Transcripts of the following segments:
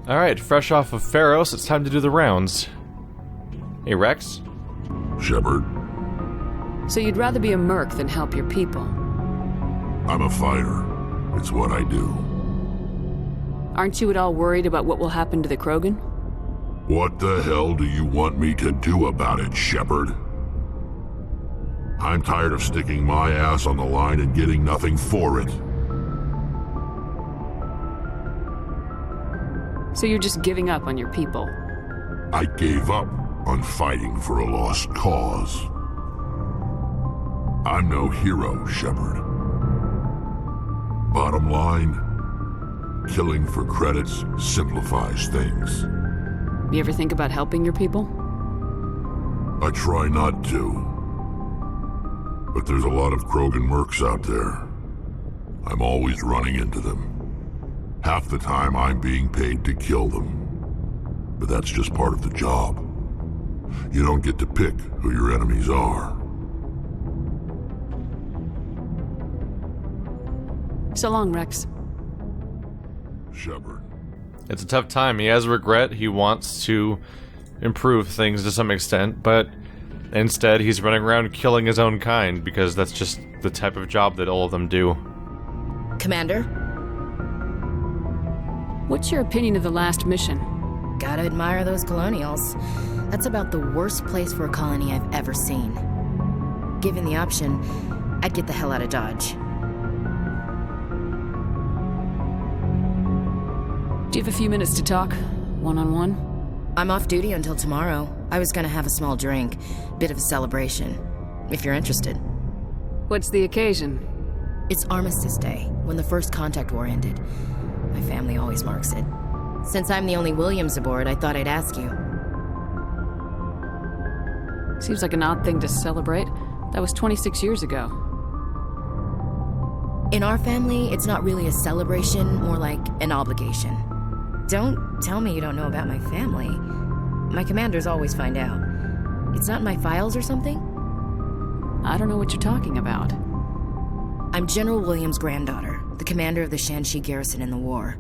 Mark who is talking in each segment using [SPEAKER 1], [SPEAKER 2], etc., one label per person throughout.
[SPEAKER 1] Alright, fresh off of Pharos, it's time to do the rounds. Hey, Rex?
[SPEAKER 2] Shepard.
[SPEAKER 3] So you'd rather be a merc than help your people?
[SPEAKER 2] I'm a fighter. It's what I do.
[SPEAKER 3] Aren't you at all worried about what will happen to the Krogan?
[SPEAKER 2] What the hell do you want me to do about it, Shepard? I'm tired of sticking my ass on the line and getting nothing for it.
[SPEAKER 3] So you're just giving up on your people?
[SPEAKER 2] I gave up on fighting for a lost cause. I'm no hero, Shepard. Bottom line, killing for credits simplifies things.
[SPEAKER 3] You ever think about helping your people?
[SPEAKER 2] I try not to. But there's a lot of Krogan mercs out there. I'm always running into them. Half the time I'm being paid to kill them. But that's just part of the job. You don't get to pick who your enemies are.
[SPEAKER 3] So long, Rex.
[SPEAKER 2] Shepard.
[SPEAKER 1] It's a tough time. He has regret. He wants to improve things to some extent, but instead he's running around killing his own kind because that's just the type of job that all of them do.
[SPEAKER 4] Commander?
[SPEAKER 3] What's your opinion of the last mission?
[SPEAKER 4] Gotta admire those colonials. That's about the worst place for a colony I've ever seen. Given the option, I'd get the hell out of Dodge.
[SPEAKER 3] Do you have a few minutes to talk? One-on-one?
[SPEAKER 4] I'm off duty until tomorrow. I was gonna have a small drink. Bit of a celebration. If you're interested.
[SPEAKER 3] What's the occasion?
[SPEAKER 4] It's Armistice Day, when the first contact war ended. My family always marks it. Since I'm the only Williams aboard, I thought I'd ask you.
[SPEAKER 3] Seems like an odd thing to celebrate. That was 26 years ago.
[SPEAKER 4] In our family, it's not really a celebration, more like an obligation. Don't tell me you don't know about my family. My commanders always find out. It's not in my files or something?
[SPEAKER 3] I don't know what you're talking about.
[SPEAKER 4] I'm General Williams' granddaughter, the commander of the Shanxi garrison in the war.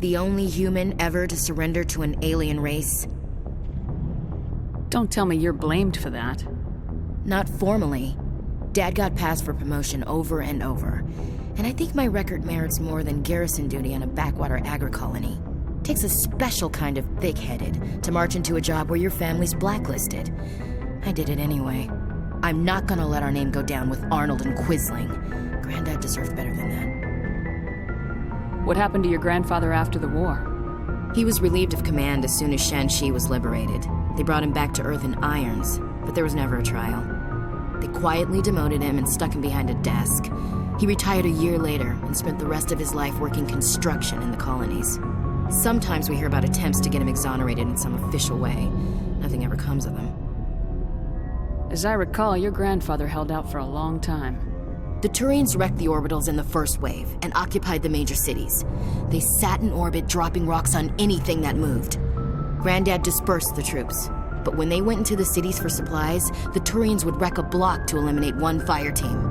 [SPEAKER 4] The only human ever to surrender to an alien race.
[SPEAKER 3] Don't tell me you're blamed for that.
[SPEAKER 4] Not formally. Dad got passed for promotion over and over. And I think my record merits more than garrison duty on a backwater agri-colony. Takes a special kind of thick-headed to march into a job where your family's blacklisted. I did it anyway. I'm not gonna let our name go down with Arnold and Quisling. Granddad deserved better than that.
[SPEAKER 3] What happened to your grandfather after the war?
[SPEAKER 4] He was relieved of command as soon as Shanxi was liberated. They brought him back to Earth in irons, but there was never a trial. They quietly demoted him and stuck him behind a desk. He retired a year later and spent the rest of his life working construction in the colonies. Sometimes we hear about attempts to get him exonerated in some official way. Nothing ever comes of them.
[SPEAKER 3] As I recall, your grandfather held out for a long time.
[SPEAKER 4] The Turians wrecked the orbitals in the first wave and occupied the major cities. They sat in orbit, dropping rocks on anything that moved. Granddad dispersed the troops. But when they went into the cities for supplies, the Turians would wreck a block to eliminate one fire team.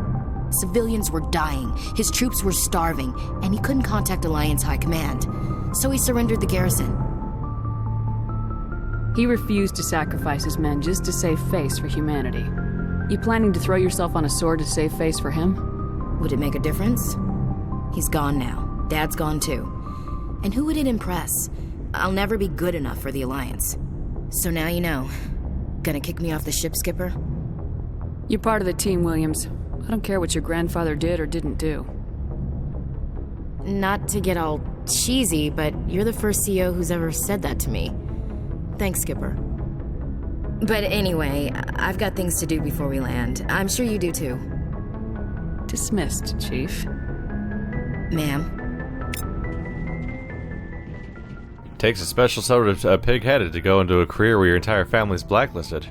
[SPEAKER 4] Civilians were dying, his troops were starving, and he couldn't contact Alliance High Command. So he surrendered the garrison.
[SPEAKER 3] He refused to sacrifice his men just to save face for humanity. You planning to throw yourself on a sword to save face for him?
[SPEAKER 4] Would it make a difference? He's gone now. Dad's gone too. And who would it impress? I'll never be good enough for the Alliance. So now you know. Gonna kick me off the ship, Skipper?
[SPEAKER 3] You're part of the team, Williams. I don't care what your grandfather did or didn't do.
[SPEAKER 4] Not to get all cheesy, but you're the first CO who's ever said that to me. Thanks, Skipper. But anyway, I've got things to do before we land. I'm sure you do too.
[SPEAKER 3] Dismissed, Chief.
[SPEAKER 4] Ma'am.
[SPEAKER 1] Takes a special sort of pig-headed to go into a career where your entire family's blacklisted.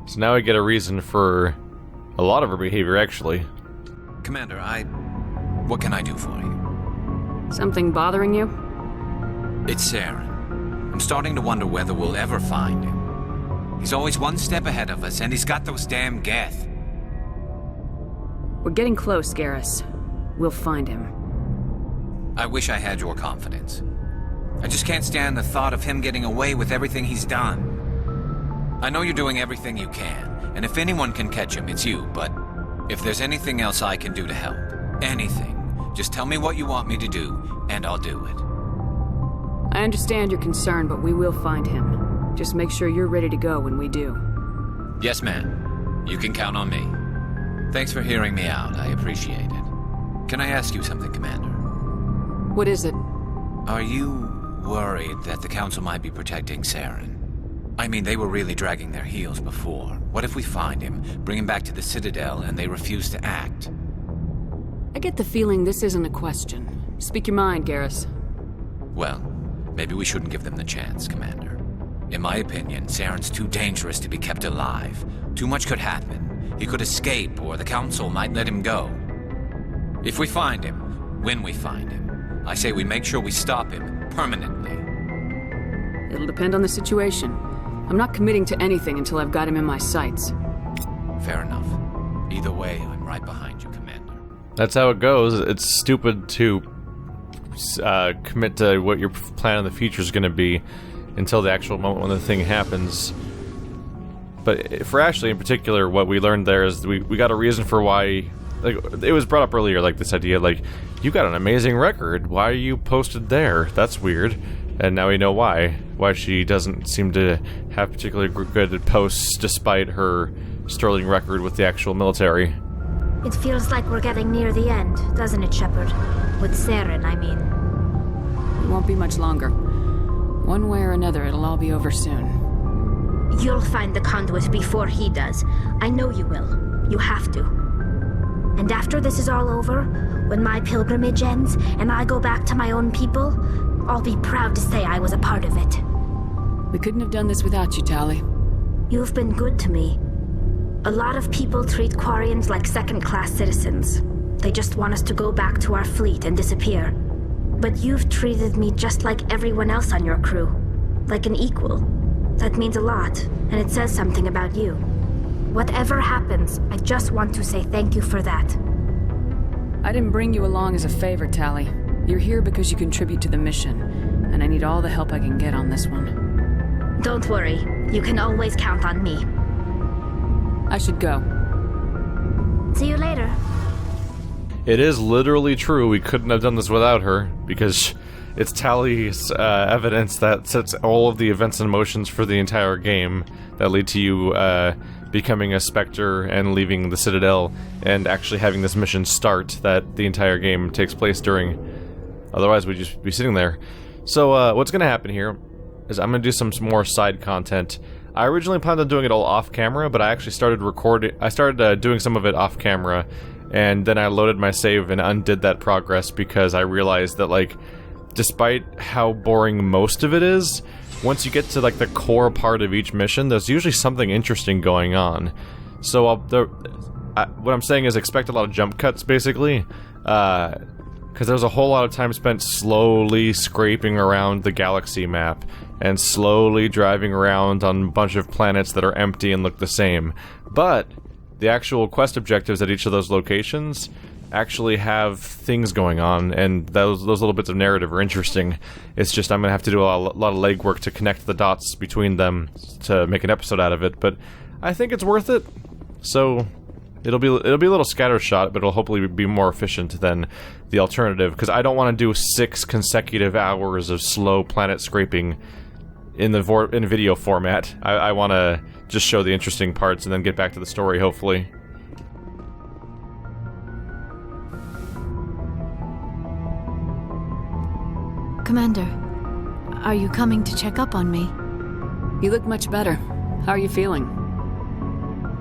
[SPEAKER 1] So now we get a reason for a lot of her behavior, actually.
[SPEAKER 5] Commander, what can I do for you?
[SPEAKER 3] Something bothering you?
[SPEAKER 5] It's Saren. I'm starting to wonder whether we'll ever find him. He's always one step ahead of us, and he's got those damn Geth.
[SPEAKER 3] We're getting close, Garrus. We'll find him.
[SPEAKER 5] I wish I had your confidence. I just can't stand the thought of him getting away with everything he's done. I know you're doing everything you can, and if anyone can catch him, it's you, but if there's anything else I can do to help, anything, just tell me what you want me to do, and I'll do it.
[SPEAKER 3] I understand your concern, but we will find him. Just make sure you're ready to go when we do.
[SPEAKER 5] Yes, ma'am. You can count on me. Thanks for hearing me out. I appreciate it. Can I ask you something, Commander?
[SPEAKER 3] What is it?
[SPEAKER 5] Are you worried that the Council might be protecting Saren? I mean, they were really dragging their heels before. What if we find him, bring him back to the Citadel, and they refuse to act?
[SPEAKER 3] I get the feeling this isn't a question. Speak your mind, Garrus.
[SPEAKER 5] Well, maybe we shouldn't give them the chance, Commander. In my opinion, Saren's too dangerous to be kept alive. Too much could happen. He could escape, or the Council might let him go. If we find him, when we find him, I say we make sure we stop him permanently.
[SPEAKER 3] It'll depend on the situation. I'm not committing to anything until I've got him in my sights.
[SPEAKER 5] Fair enough. Either way, I'm right behind you, Commander.
[SPEAKER 1] That's how it goes. It's stupid to commit to what your plan in the future is going to be until the actual moment when the thing happens. But for Ashley in particular, what we learned there is we got a reason for why. Like, it was brought up earlier, like this idea, like, you got an amazing record. Why are you posted there? That's weird. And now we know why. Why she doesn't seem to have particularly good posts despite her sterling record with the actual military.
[SPEAKER 6] It feels like we're getting near the end, doesn't it, Shepard? With Saren, I mean.
[SPEAKER 3] It won't be much longer. One way or another, it'll all be over soon.
[SPEAKER 6] You'll find the conduit before he does. I know you will. You have to. And after this is all over, when my pilgrimage ends and I go back to my own people, I'll be proud to say I was a part of it.
[SPEAKER 3] We couldn't have done this without you, Tali.
[SPEAKER 6] You've been good to me. A lot of people treat Quarians like second-class citizens. They just want us to go back to our fleet and disappear. But you've treated me just like everyone else on your crew. Like an equal. That means a lot, and it says something about you. Whatever happens, I just want to say thank you for that.
[SPEAKER 3] I didn't bring you along as a favor, Tali. You're here because you contribute to the mission, and I need all the help I can get on this one.
[SPEAKER 6] Don't worry. You can always count on me.
[SPEAKER 3] I should go.
[SPEAKER 6] See you later.
[SPEAKER 1] It is literally true. We couldn't have done this without her, because it's Tali's evidence that sets all of the events and motions for the entire game that lead to you becoming a Spectre and leaving the Citadel and actually having this mission start that the entire game takes place during. Otherwise, we'd just be sitting there. So, what's going to happen here is I'm going to do some more side content. I originally planned on doing it all off-camera, but I actually started doing some of it off-camera, and then I loaded my save and undid that progress because I realized that, like, despite how boring most of it is, once you get to, like, the core part of each mission, there's usually something interesting going on. So, what I'm saying is expect a lot of jump cuts, basically, because there's a whole lot of time spent slowly scraping around the galaxy map and slowly driving around on a bunch of planets that are empty and look the same. But the actual quest objectives at each of those locations actually have things going on, and those little bits of narrative are interesting. It's just I'm going to have to do a lot of legwork to connect the dots between them to make an episode out of it, but I think it's worth it. So it'll be a little scattershot, but it'll hopefully be more efficient than the alternative, because I don't want to do 6 consecutive hours of slow planet scraping in video format. I want to just show the interesting parts and then get back to the story, hopefully.
[SPEAKER 7] Commander, are you coming to check up on me?
[SPEAKER 3] You look much better. How are you feeling?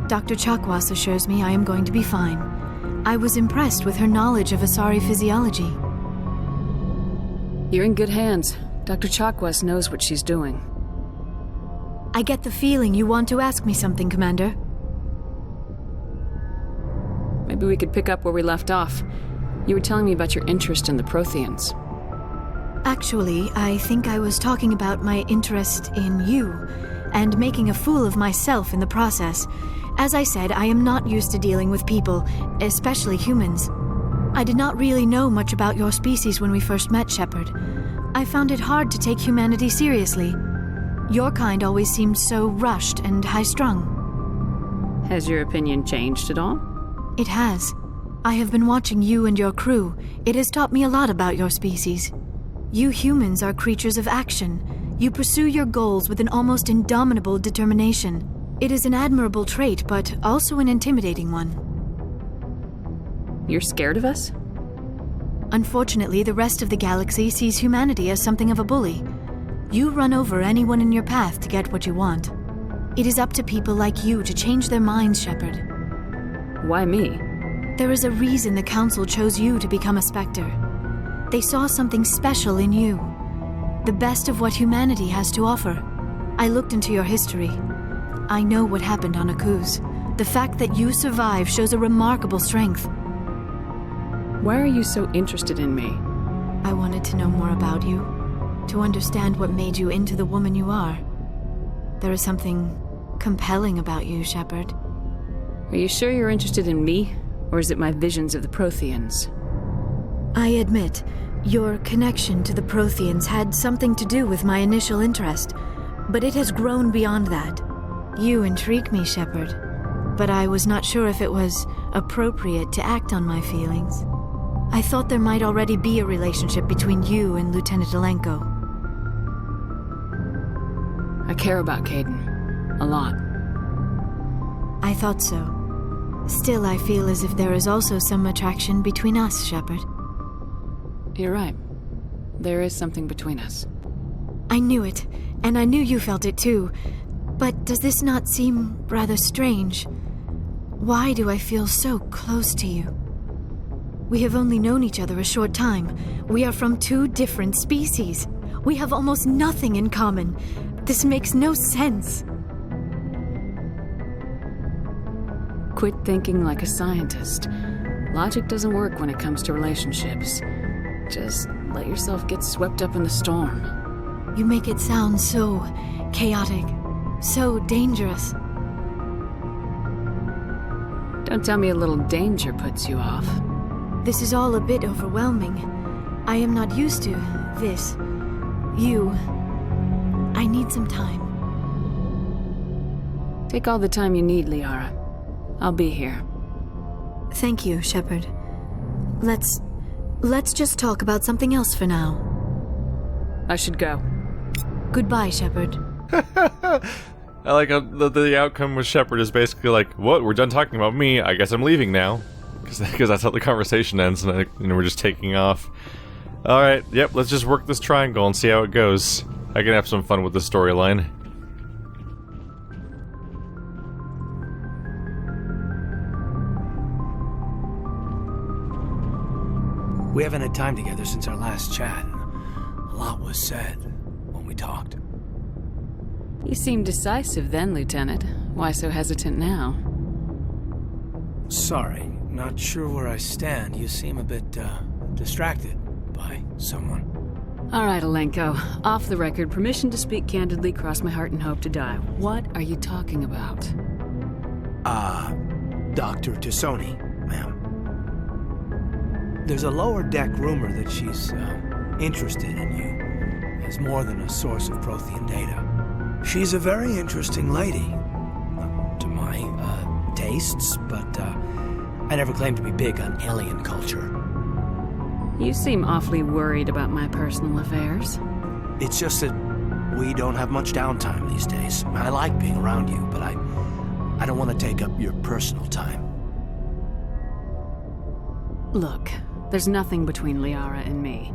[SPEAKER 7] Dr. Chakwas assures me I am going to be fine. I was impressed with her knowledge of Asari physiology.
[SPEAKER 3] You're in good hands. Dr. Chakwas knows what she's doing.
[SPEAKER 7] I get the feeling you want to ask me something, Commander.
[SPEAKER 3] Maybe we could pick up where we left off. You were telling me about your interest in the Protheans.
[SPEAKER 7] Actually, I think I was talking about my interest in you, and making a fool of myself in the process. As I said, I am not used to dealing with people, especially humans. I did not really know much about your species when we first met, Shepard. I found it hard to take humanity seriously. Your kind always seemed so rushed and high-strung.
[SPEAKER 3] Has your opinion changed at all?
[SPEAKER 7] It has. I have been watching you and your crew. It has taught me a lot about your species. You humans are creatures of action. You pursue your goals with an almost indomitable determination. It is an admirable trait, but also an intimidating one.
[SPEAKER 3] You're scared of us?
[SPEAKER 7] Unfortunately, the rest of the galaxy sees humanity as something of a bully. You run over anyone in your path to get what you want. It is up to people like you to change their minds, Shepard.
[SPEAKER 3] Why me?
[SPEAKER 7] There is a reason the Council chose you to become a Spectre. They saw something special in you. The best of what humanity has to offer. I looked into your history. I know what happened on Akuz. The fact that you survived shows a remarkable strength.
[SPEAKER 3] Why are you so interested in me?
[SPEAKER 7] I wanted to know more about you, to understand what made you into the woman you are. There is something compelling about you, Shepard.
[SPEAKER 3] Are you sure you're interested in me, or is it my visions of the Protheans?
[SPEAKER 7] I admit, your connection to the Protheans had something to do with my initial interest, but it has grown beyond that. You intrigue me, Shepard, but I was not sure if it was appropriate to act on my feelings. I thought there might already be a relationship between you and Lieutenant Alenko.
[SPEAKER 3] I care about Kaidan. A lot.
[SPEAKER 7] I thought so. Still, I feel as if there is also some attraction between us, Shepard.
[SPEAKER 3] You're right. There is something between us.
[SPEAKER 7] I knew it, and I knew you felt it too. But does this not seem rather strange? Why do I feel so close to you? We have only known each other a short time. We are from two different species. We have almost nothing in common. This makes no sense.
[SPEAKER 3] Quit thinking like a scientist. Logic doesn't work when it comes to relationships. Just let yourself get swept up in the storm.
[SPEAKER 7] You make it sound so chaotic, so dangerous.
[SPEAKER 3] Don't tell me a little danger puts you off.
[SPEAKER 7] This is all a bit overwhelming. I am not used to this. You. I need some time.
[SPEAKER 3] Take all the time you need, Liara. I'll be here.
[SPEAKER 7] Thank you, Shepard. Let's just talk about something else for now.
[SPEAKER 3] I should go.
[SPEAKER 7] Goodbye, Shepard.
[SPEAKER 1] I like how the outcome with Shepard is basically like, what? We're done talking about me. I guess I'm leaving now. Because that's how the conversation ends, and we're just taking off. Alright, yep, let's just work this triangle and see how it goes. I can have some fun with the storyline.
[SPEAKER 8] We haven't had time together since our last chat. A lot was said when we talked.
[SPEAKER 3] You seemed decisive then, Lieutenant. Why so hesitant now?
[SPEAKER 8] Sorry, not sure where I stand. You seem a bit, distracted by someone.
[SPEAKER 3] All right, Alenko. Off the record, permission to speak candidly, cross my heart and hope to die. What are you talking about?
[SPEAKER 8] Dr. Tassoni, ma'am. There's a lower deck rumor that she's, interested in you as more than a source of Prothean data. She's a very interesting lady. To my, tastes, but, I never claimed to be big on alien culture.
[SPEAKER 3] You seem awfully worried about my personal affairs.
[SPEAKER 8] It's just that we don't have much downtime these days. I like being around you, but I don't want to take up your personal time.
[SPEAKER 3] Look, there's nothing between Liara and me.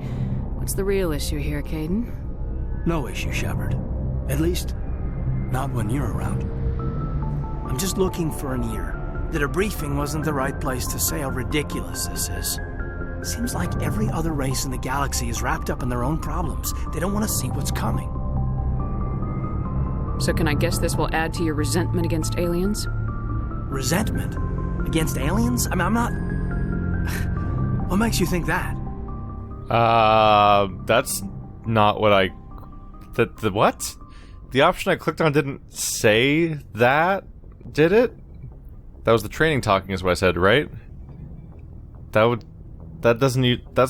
[SPEAKER 3] What's the real issue here, Kaidan?
[SPEAKER 8] No issue, Shepard. At least, not when you're around. I'm just looking for an ear. The debriefing wasn't the right place to say how ridiculous this is. Seems like every other race in the galaxy is wrapped up in their own problems. They don't want to see what's coming.
[SPEAKER 3] So can I guess this will add to your resentment against aliens?
[SPEAKER 8] Resentment? Against aliens? I mean, I'm not... What makes you think that?
[SPEAKER 1] That's not what I... The what? The option I clicked on didn't say that, did it? That was the training talking is what I said, right? That that's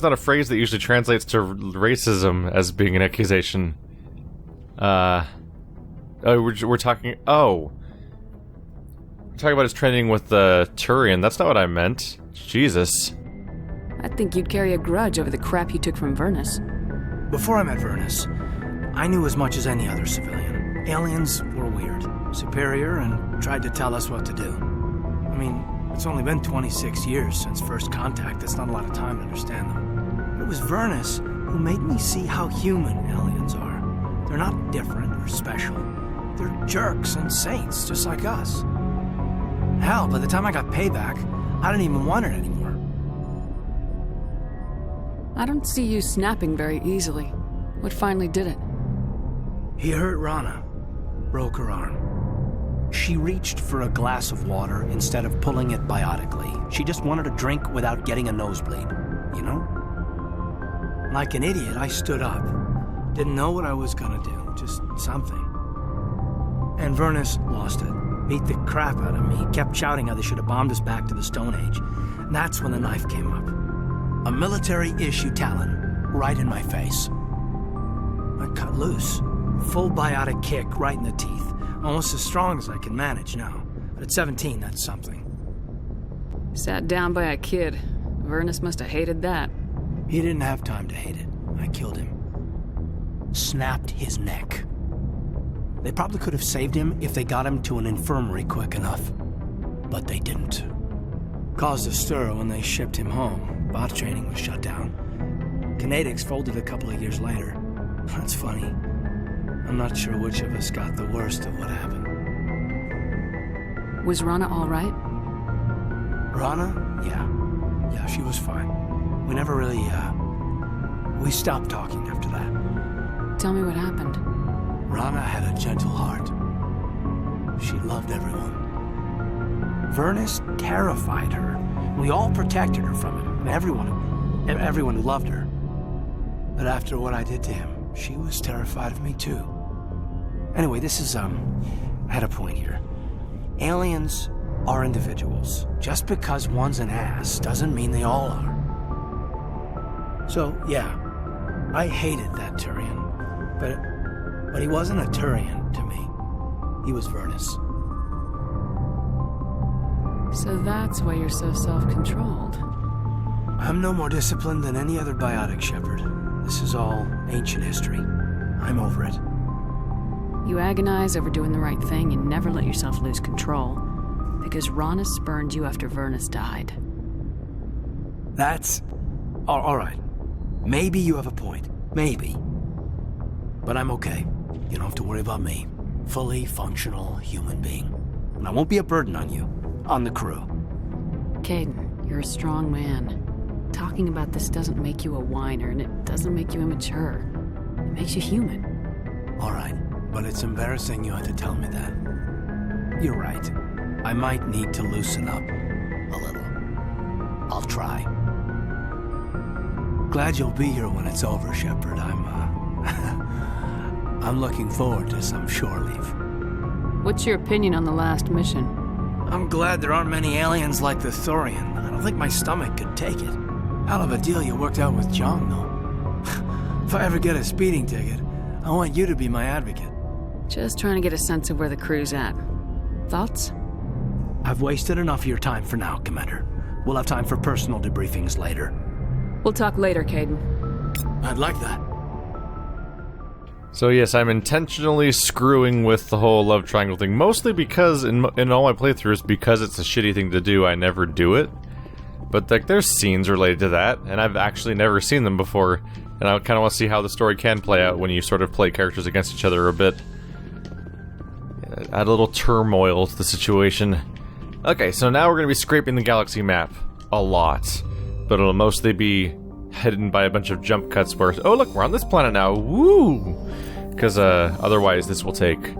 [SPEAKER 1] not a phrase that usually translates to racism as being an accusation. We're talking about his training with the Turian. That's not what I meant. Jesus.
[SPEAKER 3] I think you'd carry a grudge over the crap you took from Vernus.
[SPEAKER 8] Before I met Vernus, I knew as much as any other civilian. Aliens were weird, superior, and tried to tell us what to do. I mean, it's only been 26 years since first contact. That's not a lot of time to understand them. But it was Vernus who made me see how human aliens are. They're not different or special. They're jerks and saints, just like us. Hell, by the time I got payback, I didn't even want it anymore.
[SPEAKER 3] I don't see you snapping very easily. What finally did it?
[SPEAKER 8] He hurt Rana. Broke her arm. She reached for a glass of water instead of pulling it biotically. She just wanted a drink without getting a nosebleed, you know? Like an idiot, I stood up. Didn't know what I was gonna do, just something. And Vernus lost it. Beat the crap out of me. Kept shouting how they should have bombed us back to the Stone Age. And that's when the knife came up. A military-issue talon, right in my face. I cut loose. Full biotic kick right in the teeth. Almost as strong as I can manage now. But at 17, that's something.
[SPEAKER 3] Sat down by a kid. Vernus must have hated that.
[SPEAKER 8] He didn't have time to hate it. I killed him. Snapped his neck. They probably could have saved him if they got him to an infirmary quick enough. But they didn't. Caused a stir when they shipped him home. Bot training was shut down. Kinetics folded a couple of years later. That's funny. I'm not sure which of us got the worst of what happened.
[SPEAKER 3] Was Rana all right?
[SPEAKER 8] Rana? Yeah, she was fine. We never really, we stopped talking after that.
[SPEAKER 3] Tell me what happened.
[SPEAKER 8] Rana had a gentle heart. She loved everyone. Vernus terrified her. We all protected her from him, and everyone who loved her. But after what I did to him, she was terrified of me too. Anyway, this is, I had a point here. Aliens are individuals. Just because one's an ass doesn't mean they all are. So, yeah, I hated that Turian. But he wasn't a Turian to me. He was Vernus.
[SPEAKER 3] So that's why you're so self-controlled.
[SPEAKER 8] I'm no more disciplined than any other biotic, Shepard. This is all ancient history. I'm over it.
[SPEAKER 3] You agonize over doing the right thing and never let yourself lose control. Because Rana spurned you after Vernus died.
[SPEAKER 8] That's... all right. Maybe you have a point. Maybe. But I'm okay. You don't have to worry about me. Fully functional human being. And I won't be a burden on you. On the crew.
[SPEAKER 3] Caden, you're a strong man. Talking about this doesn't make you a whiner, and it doesn't make you immature. It makes you human.
[SPEAKER 8] All right, but it's embarrassing you had to tell me that. You're right. I might need to loosen up a little. I'll try. Glad you'll be here when it's over, Shepard. I'm looking forward to some shore leave.
[SPEAKER 3] What's your opinion on the last mission?
[SPEAKER 8] I'm glad there aren't many aliens like the Thorian. I don't think my stomach could take it. Hell of a deal you worked out with John, though. If I ever get a speeding ticket, I want you to be my advocate.
[SPEAKER 3] Just trying to get a sense of where the crew's at. Thoughts?
[SPEAKER 8] I've wasted enough of your time for now, Commander. We'll have time for personal debriefings later.
[SPEAKER 3] We'll talk later, Caden.
[SPEAKER 8] I'd like that.
[SPEAKER 1] So yes, I'm intentionally screwing with the whole love triangle thing, mostly because in all my playthroughs, because it's a shitty thing to do, I never do it. But like, there's scenes related to that, and I've actually never seen them before, and I kind of want to see how the story can play out when you sort of play characters against each other a bit. Add a little turmoil to the situation. Okay, so now we're going to be scraping the galaxy map a lot, but it'll mostly be hidden by a bunch of jump cuts where, oh look, we're on this planet now, woo! Because otherwise this will take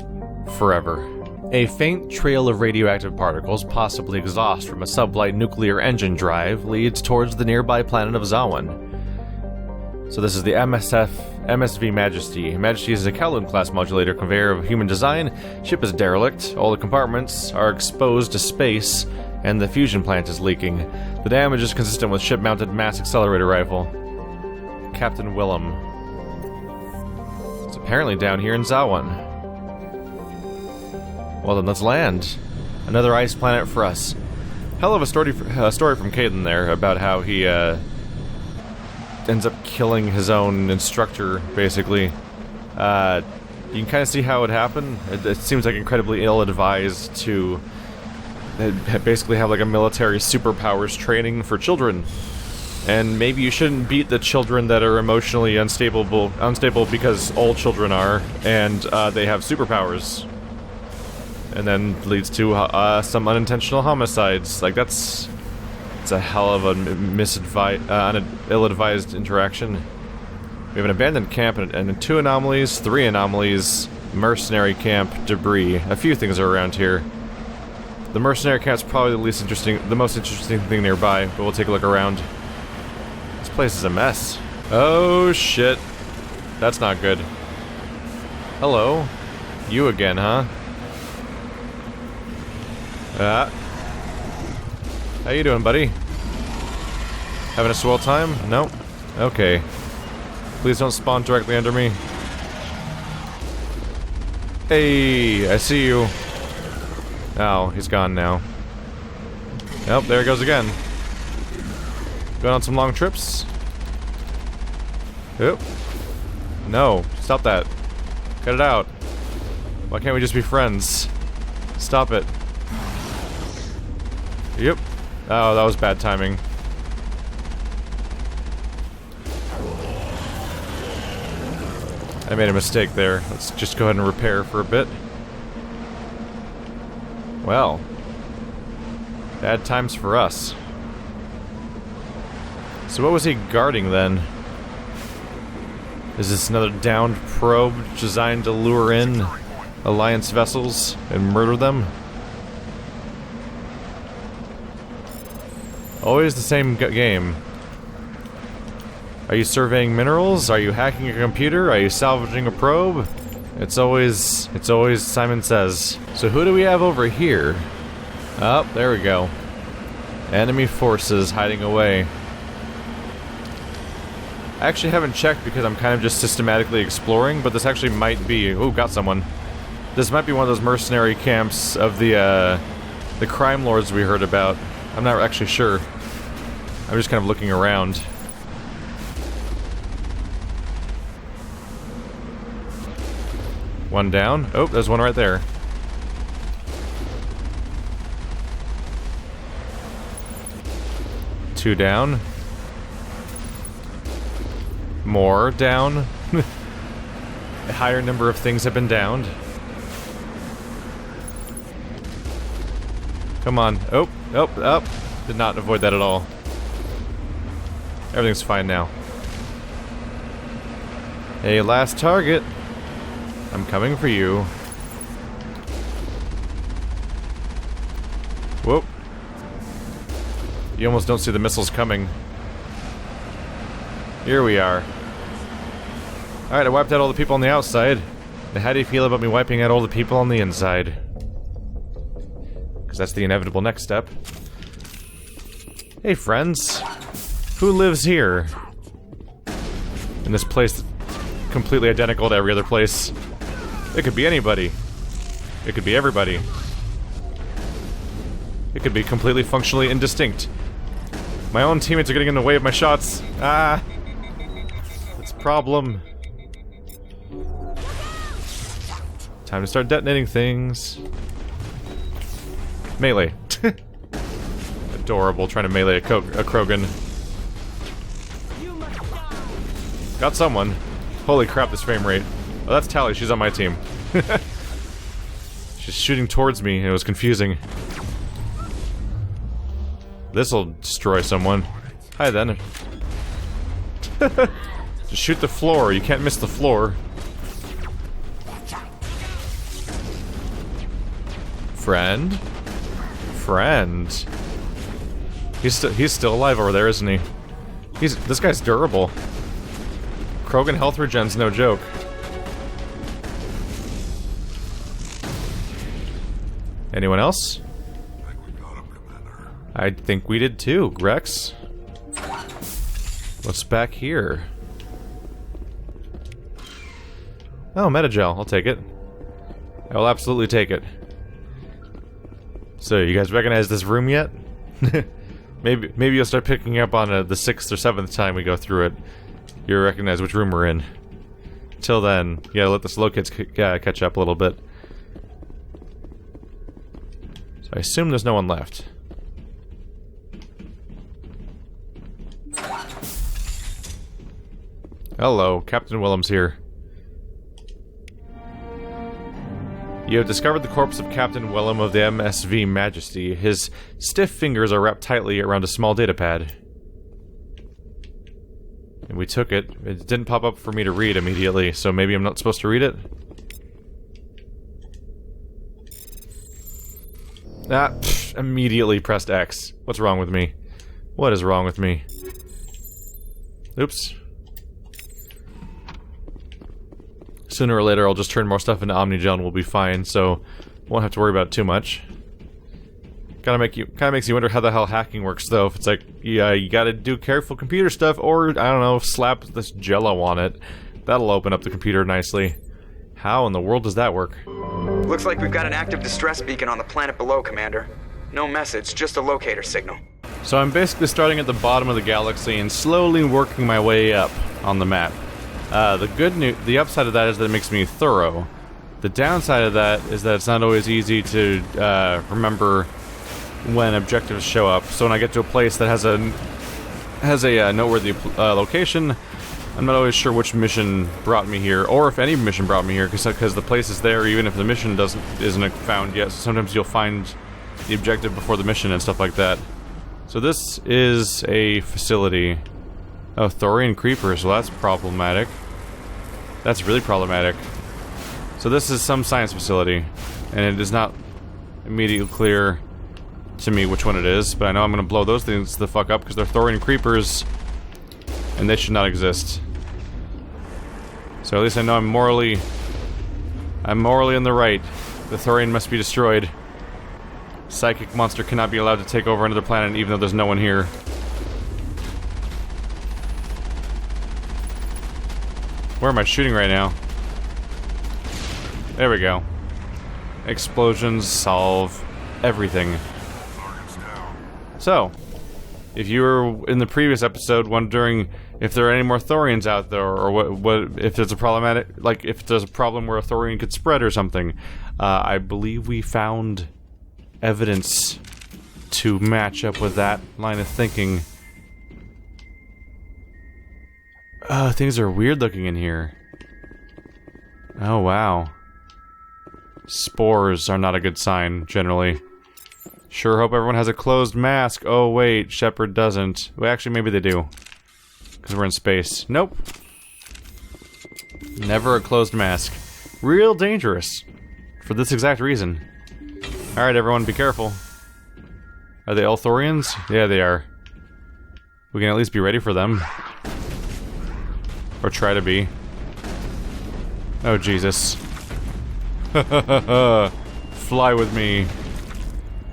[SPEAKER 1] forever. A faint trail of radioactive particles, possibly exhaust from a sublight nuclear engine drive, leads towards the nearby planet of Zawan. So this is the MSV Majesty. Majesty is a Kowloon-class modulator conveyor of human design. Ship is derelict. All the compartments are exposed to space, And the fusion plant is leaking. The damage is consistent with ship-mounted mass accelerator rifle. Captain Willem. It's apparently down here in Zawan. Well then, let's land. Another ice planet for us. Hell of a story from Caden there about how he ends up killing his own instructor, basically. You can kind of see how it happened. It seems like incredibly ill-advised to basically have like a military superpowers training for children. And maybe you shouldn't beat the children that are emotionally unstable because all children are, and they have superpowers. And then leads to some unintentional homicides. Like, it's a hell of a ill-advised interaction. We have an abandoned camp and 2 anomalies, 3 anomalies, mercenary camp, debris. A few things are around here. The mercenary camp's probably the most interesting thing nearby, but we'll take a look around. This place is a mess. Oh shit. That's not good. Hello. You again, huh? How you doing, buddy? Having a swell time? No? Okay. Please don't spawn directly under me. Hey, I see you. Oh, he's gone now. Nope, there he goes again. Going on some long trips? Oop. No, stop that. Cut it out. Why can't we just be friends? Stop it. Yep. Oh, that was bad timing. I made a mistake there. Let's just go ahead and repair for a bit. Well. Bad times for us. So what was he guarding then? Is this another downed probe designed to lure in Alliance vessels and murder them? Always the same game. Are you surveying minerals? Are you hacking a computer? Are you salvaging a probe? It's always Simon Says. So who do we have over here? Oh, there we go. Enemy forces hiding away. I actually haven't checked because I'm kind of just systematically exploring, but this actually might be... Ooh, got someone. This might be one of those mercenary camps of the crime lords we heard about. I'm not actually sure. I'm just kind of looking around. One down. Oh, there's one right there. Two down. More down. A higher number of things have been downed. Come on. Oh, oh, oh. Did not avoid that at all. Everything's fine now. Hey, last target. I'm coming for you. Whoop. You almost don't see the missiles coming. Here we are. Alright, I wiped out all the people on the outside. Now how do you feel about me wiping out all the people on the inside? Because that's the inevitable next step. Hey friends. Who lives here? In this place that's completely identical to every other place. It could be anybody. It could be everybody. It could be completely functionally indistinct. My own teammates are getting in the way of my shots. Ah! That's a problem. Time to start detonating things. Melee. Adorable, trying to melee a Krogan. Got someone. Holy crap, this frame rate. Oh, that's Tally, she's on my team. She's shooting towards me, and it was confusing. This'll destroy someone. Hi then. Just shoot the floor, you can't miss the floor. Friend? Friend. He's still alive over there, isn't he? This guy's durable. Krogan health regen's no joke. Anyone else?
[SPEAKER 2] I think we got him, Commander.
[SPEAKER 1] I think we did too, Rex. What's back here? Oh, metagel. I'll take it. I will absolutely take it. So, you guys recognize this room yet? maybe you'll start picking up on the 6th or 7th time we go through it. You'll recognize which room we're in. Till then, you gotta let the slow kids catch up a little bit. So I assume there's no one left. Hello, Captain Willem's here. You have discovered the corpse of Captain Willem of the MSV Majesty. His stiff fingers are wrapped tightly around a small datapad. And we took it. It didn't pop up for me to read immediately, so maybe I'm not supposed to read it? Ah, immediately pressed X. What's wrong with me? What is wrong with me? Oops. Sooner or later, I'll just turn more stuff into Omnigel and we'll be fine, so won't have to worry about it too much. Kinda makes you wonder how the hell hacking works, though. If it's like, yeah, you gotta do careful computer stuff, or, I don't know, slap this jello on it. That'll open up the computer nicely. How in the world does that work?
[SPEAKER 9] Looks like we've got an active distress beacon on the planet below, Commander. No message, just a locator signal.
[SPEAKER 1] So I'm basically starting at the bottom of the galaxy and slowly working my way up on the map. The upside of that is that it makes me thorough. The downside of that is that it's not always easy to remember when objectives show up. So when I get to a place that has a noteworthy location, I'm not always sure which mission brought me here, or if any mission brought me here, because the place is there even if the mission isn't found yet. So sometimes you'll find the objective before the mission and stuff like that. So this is a facility. Oh, Thorian creepers. Well, that's problematic. That's really problematic. So this is some science facility, and it is not immediately clear to me which one it is, but I know I'm gonna blow those things the fuck up because they're Thorian creepers, and they should not exist. So at least I know I'm morally in the right. The Thorian must be destroyed. Psychic monster cannot be allowed to take over another planet even though there's no one here. Where am I shooting right now? There we go. Explosions solve everything. So, if you were in the previous episode wondering if there are any more Thorians out there, or what if there's a problematic, like if there's a problem where a Thorian could spread or something, I believe we found evidence to match up with that line of thinking. Things are weird looking in here. Oh, wow. Spores are not a good sign, generally. Sure hope everyone has a closed mask. Oh, wait, Shepard doesn't. Well, actually, maybe they do. Because we're in space. Nope. Never a closed mask. Real dangerous. For this exact reason. Alright, everyone, be careful. Are they all Thorians? Yeah, they are. We can at least be ready for them. Or try to be. Oh, Jesus. Fly with me.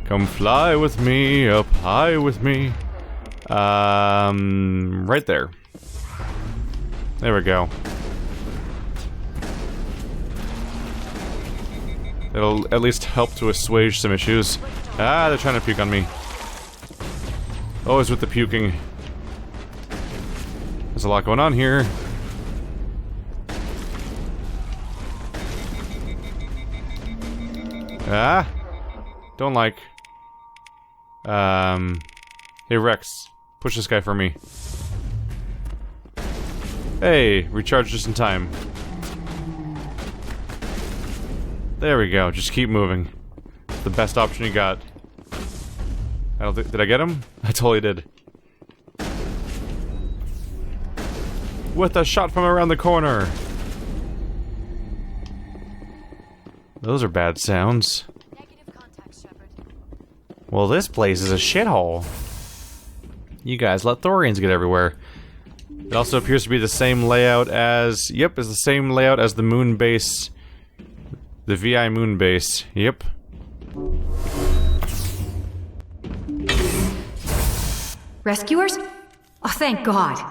[SPEAKER 1] Come fly with me, up high with me. Right there. There we go. It'll at least help to assuage some issues. Ah, they're trying to puke on me. Always with the puking. There's a lot going on here. Ah! Don't like. Hey Rex, push this guy for me. Hey, recharge just in time. There we go, just keep moving. It's the best option you got. I don't think, did I get him? I totally did. With a shot from around the corner! Those are bad sounds.
[SPEAKER 7] Negative contact, Shepard.
[SPEAKER 1] Well, this place is a shithole. You guys let Thorians get everywhere. It also appears to be the same layout as... Yep, it's the same layout as the moon base. The VI moon base. Yep.
[SPEAKER 10] Rescuers? Oh, thank God.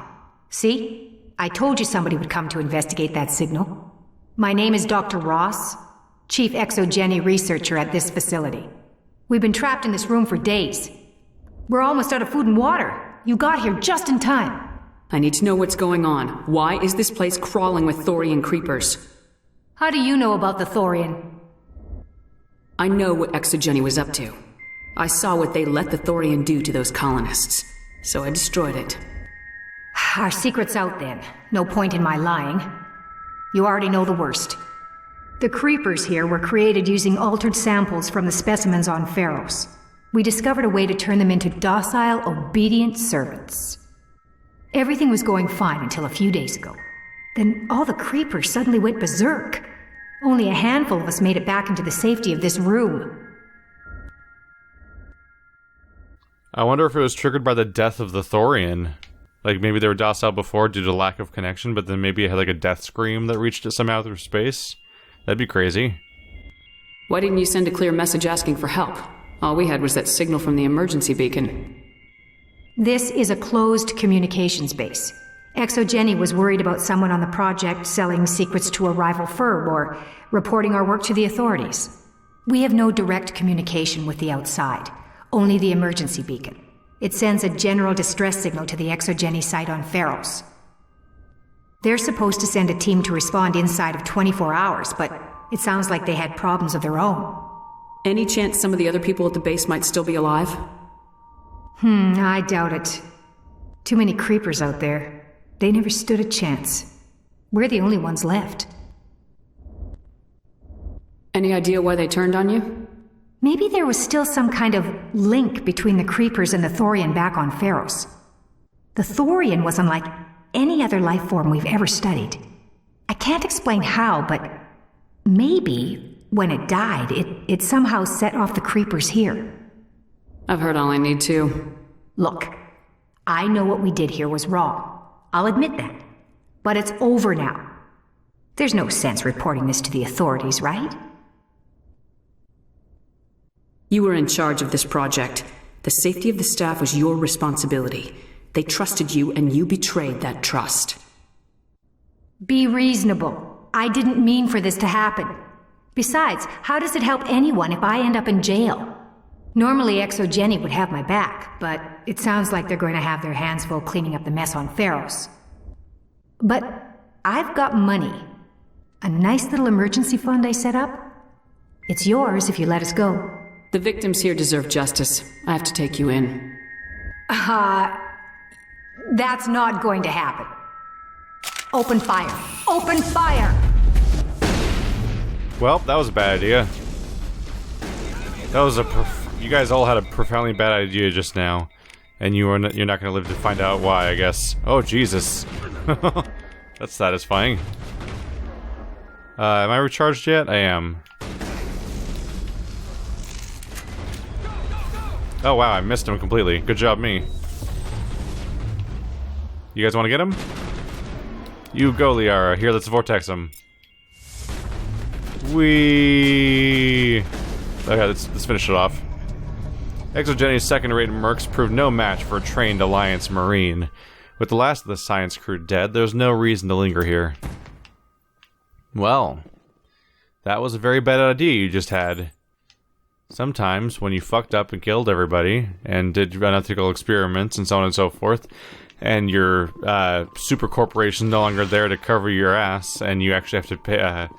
[SPEAKER 10] See? I told you somebody would come to investigate that signal. My name is Dr. Ross, Chief Exogeny Researcher at this facility. We've been trapped in this room for days. We're almost out of food and water. You got here just in time.
[SPEAKER 3] I need to know what's going on. Why is this place crawling with Thorian creepers?
[SPEAKER 10] How do you know about the Thorian?
[SPEAKER 3] I know what Exogeny was up to. I saw what they let the Thorian do to those colonists, so I destroyed it.
[SPEAKER 10] Our secret's out then. No point in my lying. You already know the worst. The creepers here were created using altered samples from the specimens on Pharos. We discovered a way to turn them into docile, obedient servants. Everything was going fine until a few days ago. Then all the creepers suddenly went berserk. Only a handful of us made it back into the safety of this room.
[SPEAKER 1] I wonder if it was triggered by the death of the Thorian. Like, maybe they were docile before due to lack of connection, but then maybe it had like a death scream that reached it somehow through space. That'd be crazy.
[SPEAKER 3] Why didn't you send a clear message asking for help? All we had was that signal from the emergency beacon.
[SPEAKER 10] This is a closed communications base. Exogeny was worried about someone on the project selling secrets to a rival firm or reporting our work to the authorities. We have no direct communication with the outside, only the emergency beacon. It sends a general distress signal to the Exogeny site on Pharos. They're supposed to send a team to respond inside of 24 hours, but it sounds like they had problems of their own.
[SPEAKER 3] Any chance some of the other people at the base might still be alive?
[SPEAKER 10] I doubt it. Too many creepers out there. They never stood a chance. We're the only ones left.
[SPEAKER 3] Any idea why they turned on you?
[SPEAKER 10] Maybe there was still some kind of link between the creepers and the Thorian back on Pharos. The Thorian was unlike any other life form we've ever studied. I can't explain how, but maybe when it died, it somehow set off the creepers here.
[SPEAKER 3] I've heard all I need to.
[SPEAKER 10] Look, I know what we did here was wrong. I'll admit that. But it's over now. There's no sense reporting this to the authorities, right?
[SPEAKER 3] You were in charge of this project. The safety of the staff was your responsibility. They trusted you, and you betrayed that trust.
[SPEAKER 10] Be reasonable. I didn't mean for this to happen. Besides, how does it help anyone if I end up in jail? Normally Exogeny would have my back, but it sounds like they're going to have their hands full cleaning up the mess on Pharos. But I've got money. A nice little emergency fund I set up. It's yours if you let us go.
[SPEAKER 3] The victims here deserve justice. I have to take you in.
[SPEAKER 10] That's not going to happen. Open fire. Open fire!
[SPEAKER 1] Well, that was a bad idea. That was you guys all had a profoundly bad idea just now, and you're not going to live to find out why, I guess. Oh, Jesus. That's satisfying. Am I recharged yet? I am. Oh, wow, I missed him completely. Good job, me. You guys want to get him? You go, Liara. Here, let's vortex him. Okay, let's finish it off. Exogeny's second-rate mercs proved no match for a trained Alliance Marine. With the last of the science crew dead, there's no reason to linger here. Well, that was a very bad idea you just had. Sometimes, when you fucked up and killed everybody, and did unethical experiments and so on and so forth, and your super corporation's no longer there to cover your ass, and you actually have to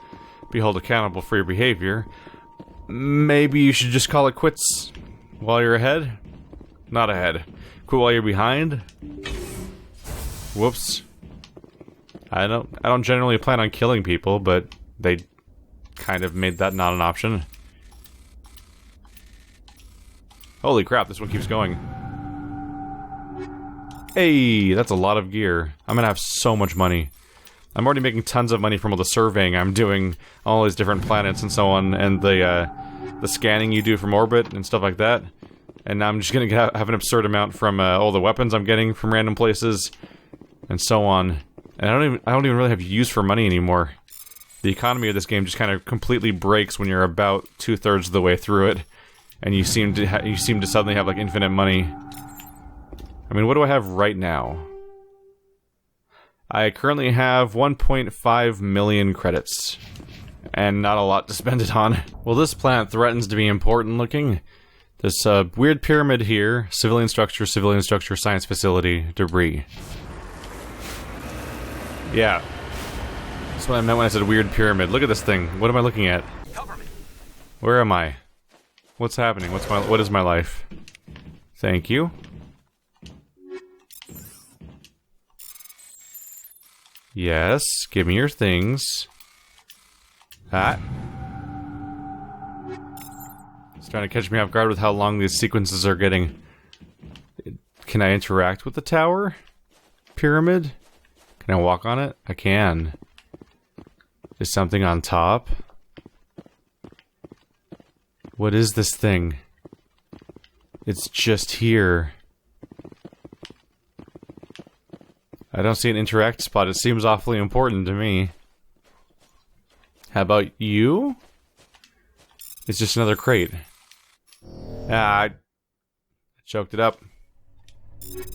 [SPEAKER 1] be held accountable for your behavior, maybe you should just call it quits while you're ahead? Not ahead. Quit while you're behind? Whoops. I don't generally plan on killing people, but they kind of made that not an option. Holy crap, this one keeps going. Hey, that's a lot of gear. I'm gonna have so much money. I'm already making tons of money from all the surveying I'm doing, all these different planets and so on, and the scanning you do from orbit and stuff like that. And now I'm just gonna have an absurd amount from all the weapons I'm getting from random places, and so on. And I don't even really have use for money anymore. The economy of this game just kind of completely breaks when you're about 2/3 of the way through it, and you seem to suddenly have like infinite money. I mean, what do I have right now? I currently have 1.5 million credits. And not a lot to spend it on. Well, this planet threatens to be important looking. This weird pyramid here, civilian structure, science facility, debris. Yeah. That's what I meant when I said weird pyramid. Look at this thing. What am I looking at?
[SPEAKER 8] Cover me.
[SPEAKER 1] Where am I? What's happening? What is my life? Thank you. Yes, give me your things. Ah. It's trying to catch me off guard with how long these sequences are getting. Can I interact with the tower? Pyramid? Can I walk on it? I can. Is something on top? What is this thing? It's just here. I don't see an interact spot. It seems awfully important to me. How about you? It's just another crate. Ah, I choked it up.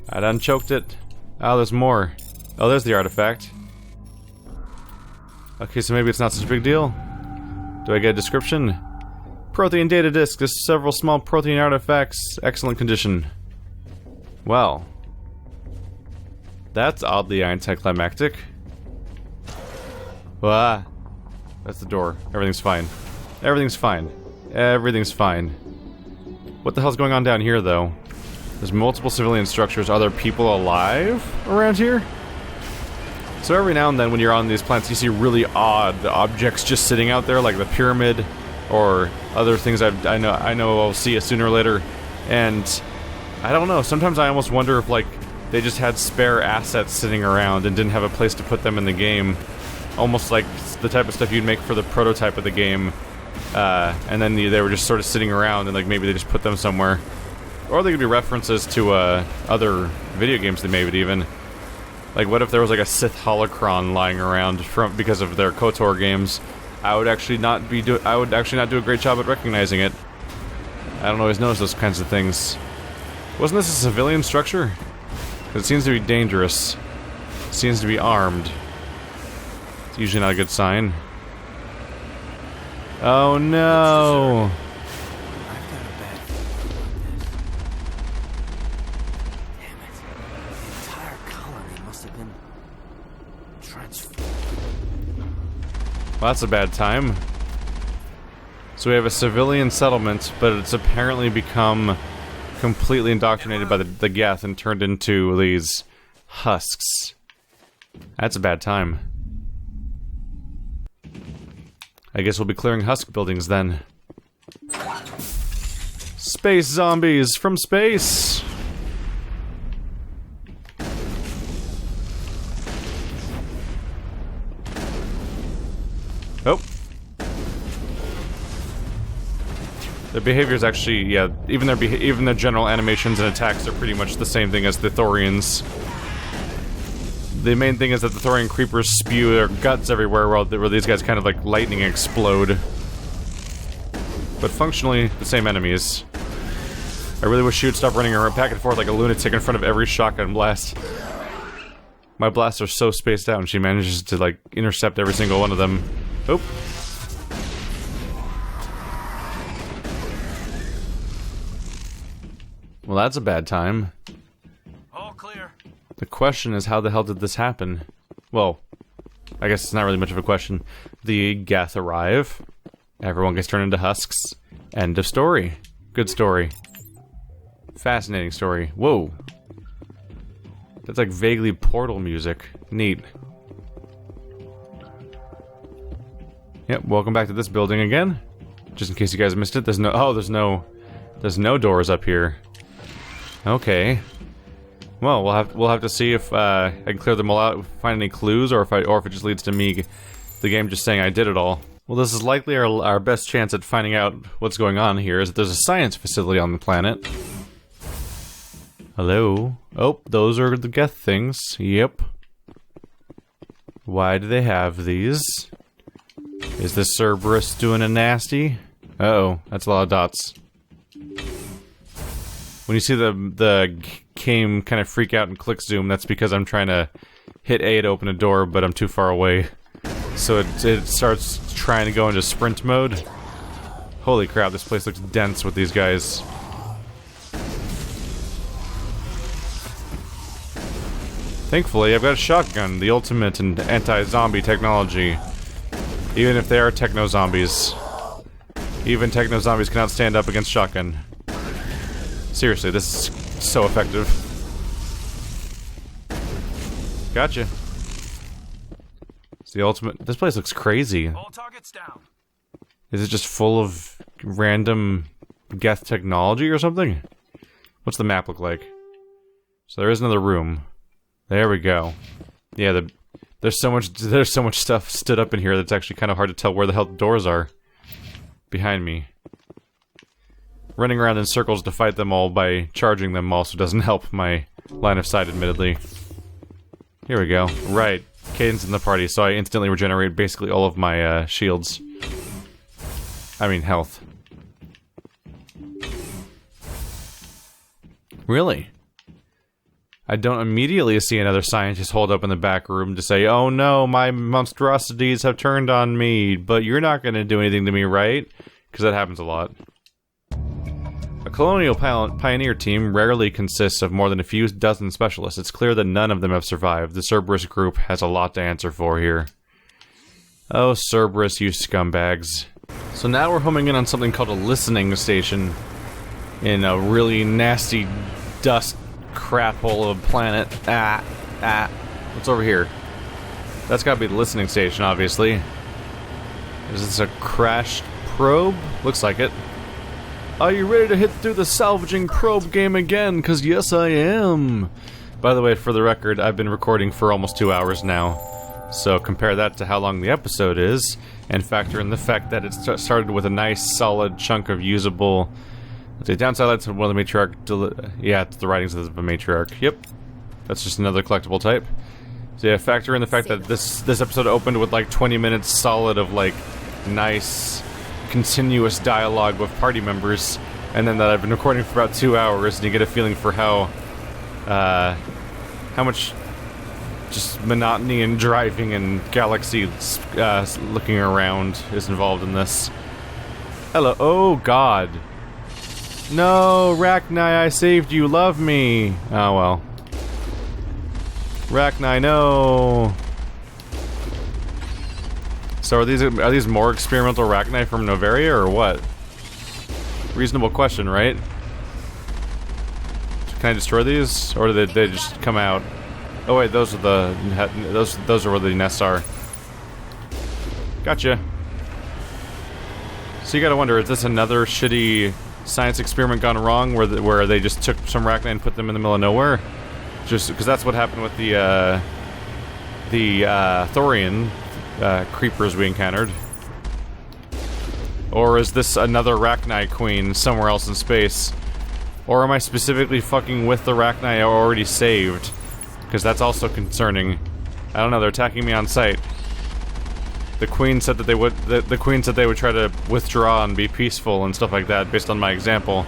[SPEAKER 1] I done choked it. Oh, there's more. Oh, there's the artifact. Okay, so maybe it's not such a big deal. Do I get a description? Protein data disk. There's several small protein artifacts. Excellent condition. Well. That's oddly anticlimactic. Ah. That's the door. Everything's fine. Everything's fine. Everything's fine. What the hell's going on down here, though? There's multiple civilian structures. Are there people alive around here? So every now and then when you're on these planets, you see really odd objects just sitting out there, like the pyramid, or other things I know I'll see sooner or later. And I don't know, sometimes I almost wonder if, like, they just had spare assets sitting around and didn't have a place to put them in the game. Almost like the type of stuff you'd make for the prototype of the game. And then they were just sort of sitting around and, like, maybe they just put them somewhere. Or they could be references to other video games they made even. Like, what if there was like a Sith holocron lying around because of their KOTOR games? I would actually not do a great job at recognizing it. I don't always notice those kinds of things. Wasn't this a civilian structure? It seems to be dangerous. It seems to be armed. It's usually not a good sign. Oh no!
[SPEAKER 8] I've got a bad feeling about this. Damn it. The entire colony must have been transformed.
[SPEAKER 1] Well, that's a bad time. So we have a civilian settlement, but it's apparently become completely indoctrinated by the Geth and turned into these husks. That's a bad time. I guess we'll be clearing husk buildings then. Space zombies from space! Oh. Their behavior is actually, yeah, even their general animations and attacks are pretty much the same thing as the Thorians. The main thing is that the Thorian creepers spew their guts everywhere while these guys kind of like lightning explode. But functionally, the same enemies. I really wish she would stop running around back and forth like a lunatic in front of every shotgun blast. My blasts are so spaced out and she manages to like intercept every single one of them. Oop. Well, that's a bad time.
[SPEAKER 8] All clear.
[SPEAKER 1] The question is, how the hell did this happen? Well, I guess it's not really much of a question. The Geth arrive. Everyone gets turned into husks. End of story. Good story. Fascinating story. Whoa. That's like vaguely Portal music. Neat. Yep, welcome back to this building again. Just in case you guys missed it, there's no doors up here. Okay. Well, we'll have to see if I can clear them all out, find any clues, or if it just leads to me, the game just saying I did it all. Well, this is likely our best chance at finding out what's going on here. Is that there's a science facility on the planet. Hello. Oh, those are the Geth things. Yep. Why do they have these? Is this Cerberus doing a nasty? Uh-oh, that's a lot of dots. When you see the became kind of freak out and click zoom, that's because I'm trying to hit A to open a door, but I'm too far away. So it starts trying to go into sprint mode. Holy crap, this place looks dense with these guys. Thankfully, I've got a shotgun, the ultimate in anti-zombie technology. Even if they are techno-zombies. Even techno-zombies cannot stand up against shotgun. Seriously, this is so effective. Gotcha. It's the ultimate. This place looks crazy.
[SPEAKER 8] All targets down.
[SPEAKER 1] Is it just full of random Geth technology or something? What's the map look like? So there is another room. There we go. Yeah, there's so much stuff stood up in here that's actually kind of hard to tell where the hell the doors are. Behind me. Running around in circles to fight them all by charging them also doesn't help my line of sight, admittedly. Here we go. Right. Cadence in the party, so I instantly regenerate basically all of my shields. I mean, health. Really? I don't immediately see another scientist hold up in the back room to say, "Oh no, my monstrosities have turned on me, but you're not going to do anything to me, right?" Because that happens a lot. A colonial pioneer team rarely consists of more than a few dozen specialists. It's clear that none of them have survived. The Cerberus group has a lot to answer for here. Oh, Cerberus, you scumbags. So now we're homing in on something called a listening station in a really nasty dust crap hole of a planet. What's over here? That's gotta be the listening station, obviously. Is this a crashed probe? Looks like it. Are you ready to hit through the salvaging probe game again? Cause yes, I am. By the way, for the record, I've been recording for almost 2 hours now. So compare that to how long the episode is, and factor in the fact that it started with a nice, solid chunk of usable... The downside lights of one of the matriarch... yeah, it's the writings of the matriarch. Yep. That's just another collectible type. So yeah, factor in the fact that this episode opened with like 20 minutes solid of like nice, continuous dialogue with party members, and then that I've been recording for about 2 hours, and you get a feeling for how much just monotony and driving and galaxy looking around is involved in this. Hello. Oh God. No, Rachni, I saved you. Love me. Oh well. Rachni, no. So are these more experimental Rachni from Novaria or what? Reasonable question, right? Can I destroy these, or do they just come out? Oh wait, those are those are where the nests are. Gotcha. So you gotta wonder, is this another shitty science experiment gone wrong, where they just took some Rachni and put them in the middle of nowhere? Just because that's what happened with the Thorian creepers we encountered. Or is this another Rachni queen somewhere else in space? Or am I specifically fucking with the Rachni I already saved? Because that's also concerning. I don't know, they're attacking me on sight. The queen said that they would. The queen said they would try to withdraw and be peaceful and stuff like that, based on my example.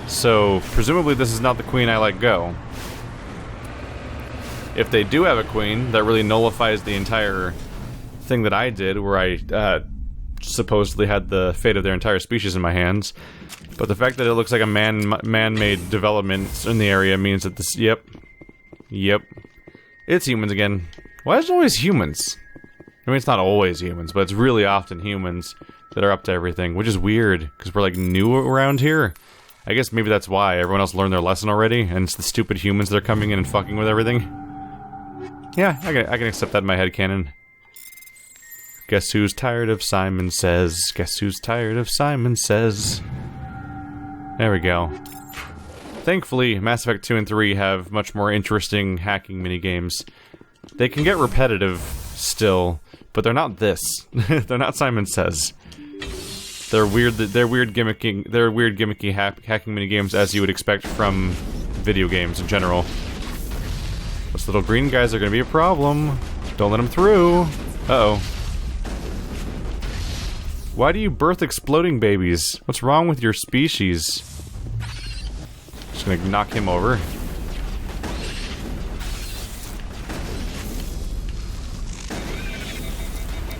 [SPEAKER 1] So presumably this is not the queen I let go. If they do have a queen, that really nullifies the entire thing that I did, where I supposedly had the fate of their entire species in my hands. But the fact that it looks like a man-made development in the area means that this. Yep, it's humans again. Why is it always humans? I mean, it's not always humans, but it's really often humans that are up to everything, which is weird, because we're, like, new around here. I guess maybe that's why. Everyone else learned their lesson already, and it's the stupid humans that are coming in and fucking with everything. Yeah, I can accept that in my headcanon. Guess who's tired of Simon Says? Guess who's tired of Simon Says? There we go. Thankfully, Mass Effect 2 and 3 have much more interesting hacking minigames. They can get repetitive still, but they're not this. They're not Simon Says. They're weird gimmicky hacking minigames as you would expect from video games in general. Those little green guys are gonna be a problem. Don't let them through. Uh-oh. Why do you birth exploding babies? What's wrong with your species? Just gonna knock him over.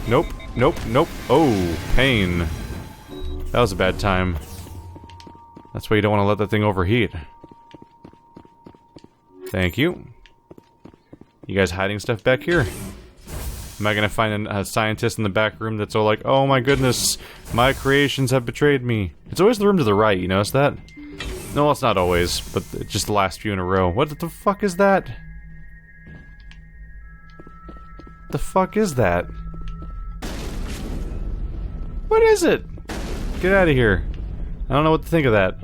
[SPEAKER 1] Nope, nope, nope. Oh, pain. That was a bad time. That's why you don't want to let that thing overheat. Thank you. You guys hiding stuff back here? Am I gonna find a scientist in the back room that's all like, oh my goodness, my creations have betrayed me? It's always the room to the right, you notice that? No, it's not always, but just the last few in a row. What the fuck is that? The fuck is that? What is it? Get out of here. I don't know what to think of that.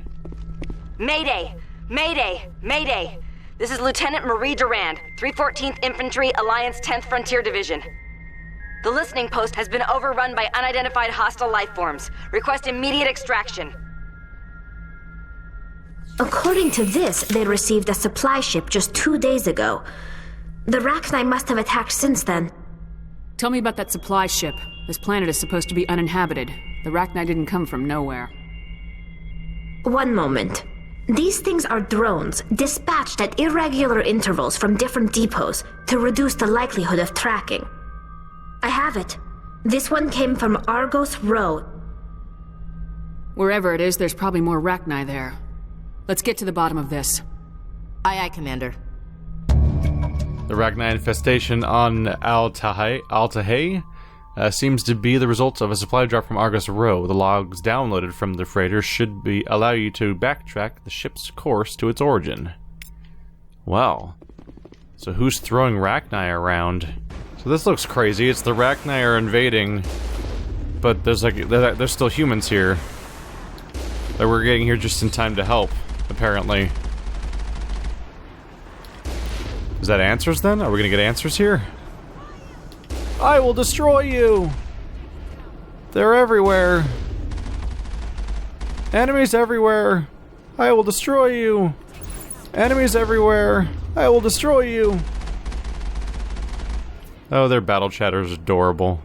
[SPEAKER 11] Mayday! Mayday! Mayday! This is Lieutenant Marie Durand, 314th Infantry, Alliance 10th Frontier Division. The listening post has been overrun by unidentified hostile life forms. Request immediate extraction.
[SPEAKER 6] According to this, they received a supply ship just 2 days ago. The Rachni must have attacked since then.
[SPEAKER 3] Tell me about that supply ship. This planet is supposed to be uninhabited. The Rachni didn't come from nowhere.
[SPEAKER 6] One moment. These things are drones, dispatched at irregular intervals from different depots to reduce the likelihood of tracking. I have it. This one came from Argos Row.
[SPEAKER 3] Wherever it is, there's probably more Rachni there. Let's get to the bottom of this.
[SPEAKER 4] Aye, aye, Commander.
[SPEAKER 1] The Rachni infestation on Altahay seems to be the result of a supply drop from Argos Row. The logs downloaded from the freighter should allow you to backtrack the ship's course to its origin. Wow. So who's throwing Rachni around? So this looks crazy. It's the Rachni are invading, but there's still humans here. That we're getting here just in time to help, apparently. Is that answers then? Are we gonna get answers here? I will destroy you! They're everywhere! Enemies everywhere! I will destroy you! Enemies everywhere! I will destroy you! Oh, their battle chatter is adorable.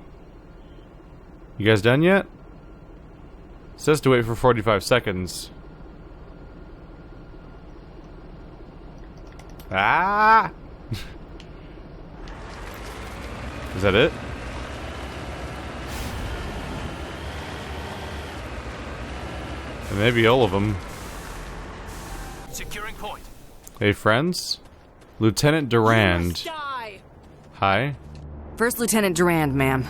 [SPEAKER 1] You guys done yet? It says to wait for 45 seconds. Ah! Is that it? Maybe all of them.
[SPEAKER 8] Securing point.
[SPEAKER 1] Hey, friends? Lieutenant Durand. Hi.
[SPEAKER 11] First Lieutenant Durand, ma'am.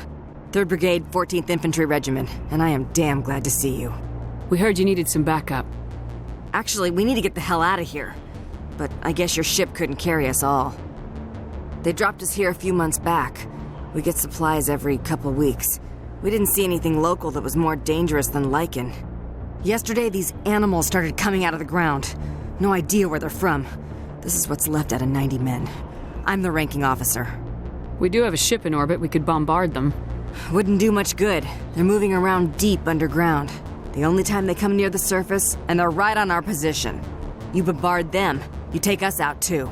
[SPEAKER 11] 3rd Brigade, 14th Infantry Regiment, and I am damn glad to see you.
[SPEAKER 3] We heard you needed some backup.
[SPEAKER 11] Actually, we need to get the hell out of here. But I guess your ship couldn't carry us all. They dropped us here a few months back. We get supplies every couple weeks. We didn't see anything local that was more dangerous than lichen. Yesterday, these animals started coming out of the ground. No idea where they're from. This is what's left out of 90 men. I'm the ranking officer.
[SPEAKER 3] We do have a ship in orbit. We could bombard them.
[SPEAKER 11] Wouldn't do much good. They're moving around deep underground. The only time they come near the surface, and they're right on our position. You bombard them, you take us out too.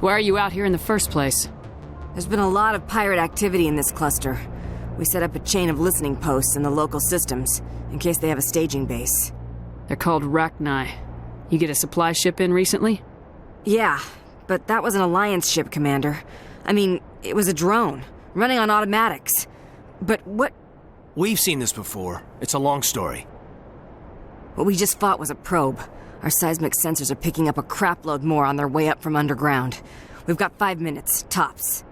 [SPEAKER 3] Why are you out here in the first place?
[SPEAKER 11] There's been a lot of pirate activity in this cluster. We set up a chain of listening posts in the local systems, in case they have a staging base.
[SPEAKER 3] They're called Rachni. You get a supply ship in recently?
[SPEAKER 11] Yeah, but that was an Alliance ship, Commander. I mean, it was a drone, running on automatics. But what...
[SPEAKER 8] We've seen this before. It's a long story.
[SPEAKER 11] What we just fought was a probe. Our seismic sensors are picking up a crapload more on their way up from underground. We've got 5 minutes, tops.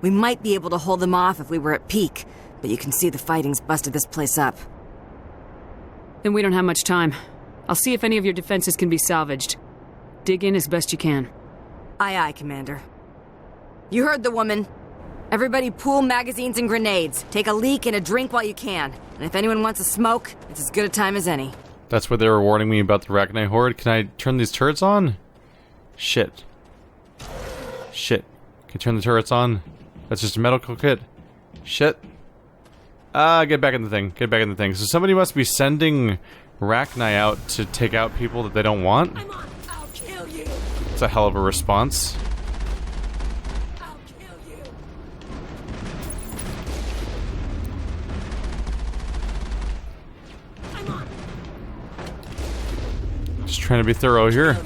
[SPEAKER 11] We might be able to hold them off if we were at peak, but you can see the fighting's busted this place up.
[SPEAKER 3] Then we don't have much time. I'll see if any of your defenses can be salvaged. Dig in as best you can.
[SPEAKER 11] Aye, aye, Commander. You heard the woman. Everybody pool magazines and grenades. Take a leak and a drink while you can. And if anyone wants a smoke, it's as good a time as any.
[SPEAKER 1] That's what they were warning me about the Rachni horde. Can I turn these turrets on? Shit. Shit. Can I turn the turrets on? That's just a medical kit. Shit. Get back in the thing. Get back in the thing. So somebody must be sending Rachni out to take out people that they don't want?
[SPEAKER 11] I'll kill you.
[SPEAKER 1] It's a hell of a response.
[SPEAKER 11] I'll kill you.
[SPEAKER 1] Just trying to be thorough here.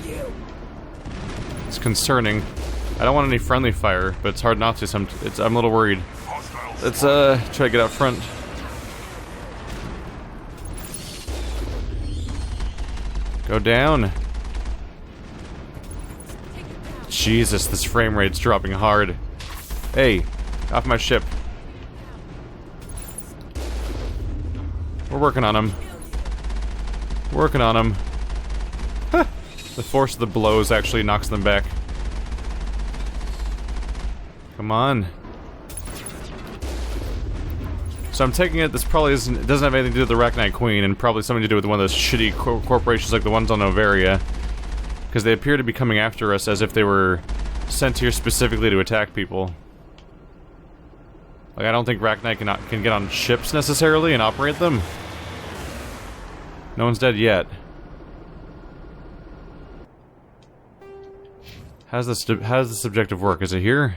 [SPEAKER 1] It's concerning. I don't want any friendly fire, but it's hard not to. I'm a little worried.
[SPEAKER 2] Hostile
[SPEAKER 1] Let's try to get out front. Go down. Jesus, this frame rate's dropping hard. Hey, off my ship. We're working on him. Working on him. Huh. The force of the blows actually knocks them back. Come on. So I'm taking it, this probably doesn't have anything to do with the Arachnite Queen, and probably something to do with one of those shitty corporations like the ones on Novaria. Because they appear to be coming after us as if they were sent here specifically to attack people. Like, I don't think Arachnite can get on ships necessarily and operate them. No one's dead yet. How's this objective work? Is it here?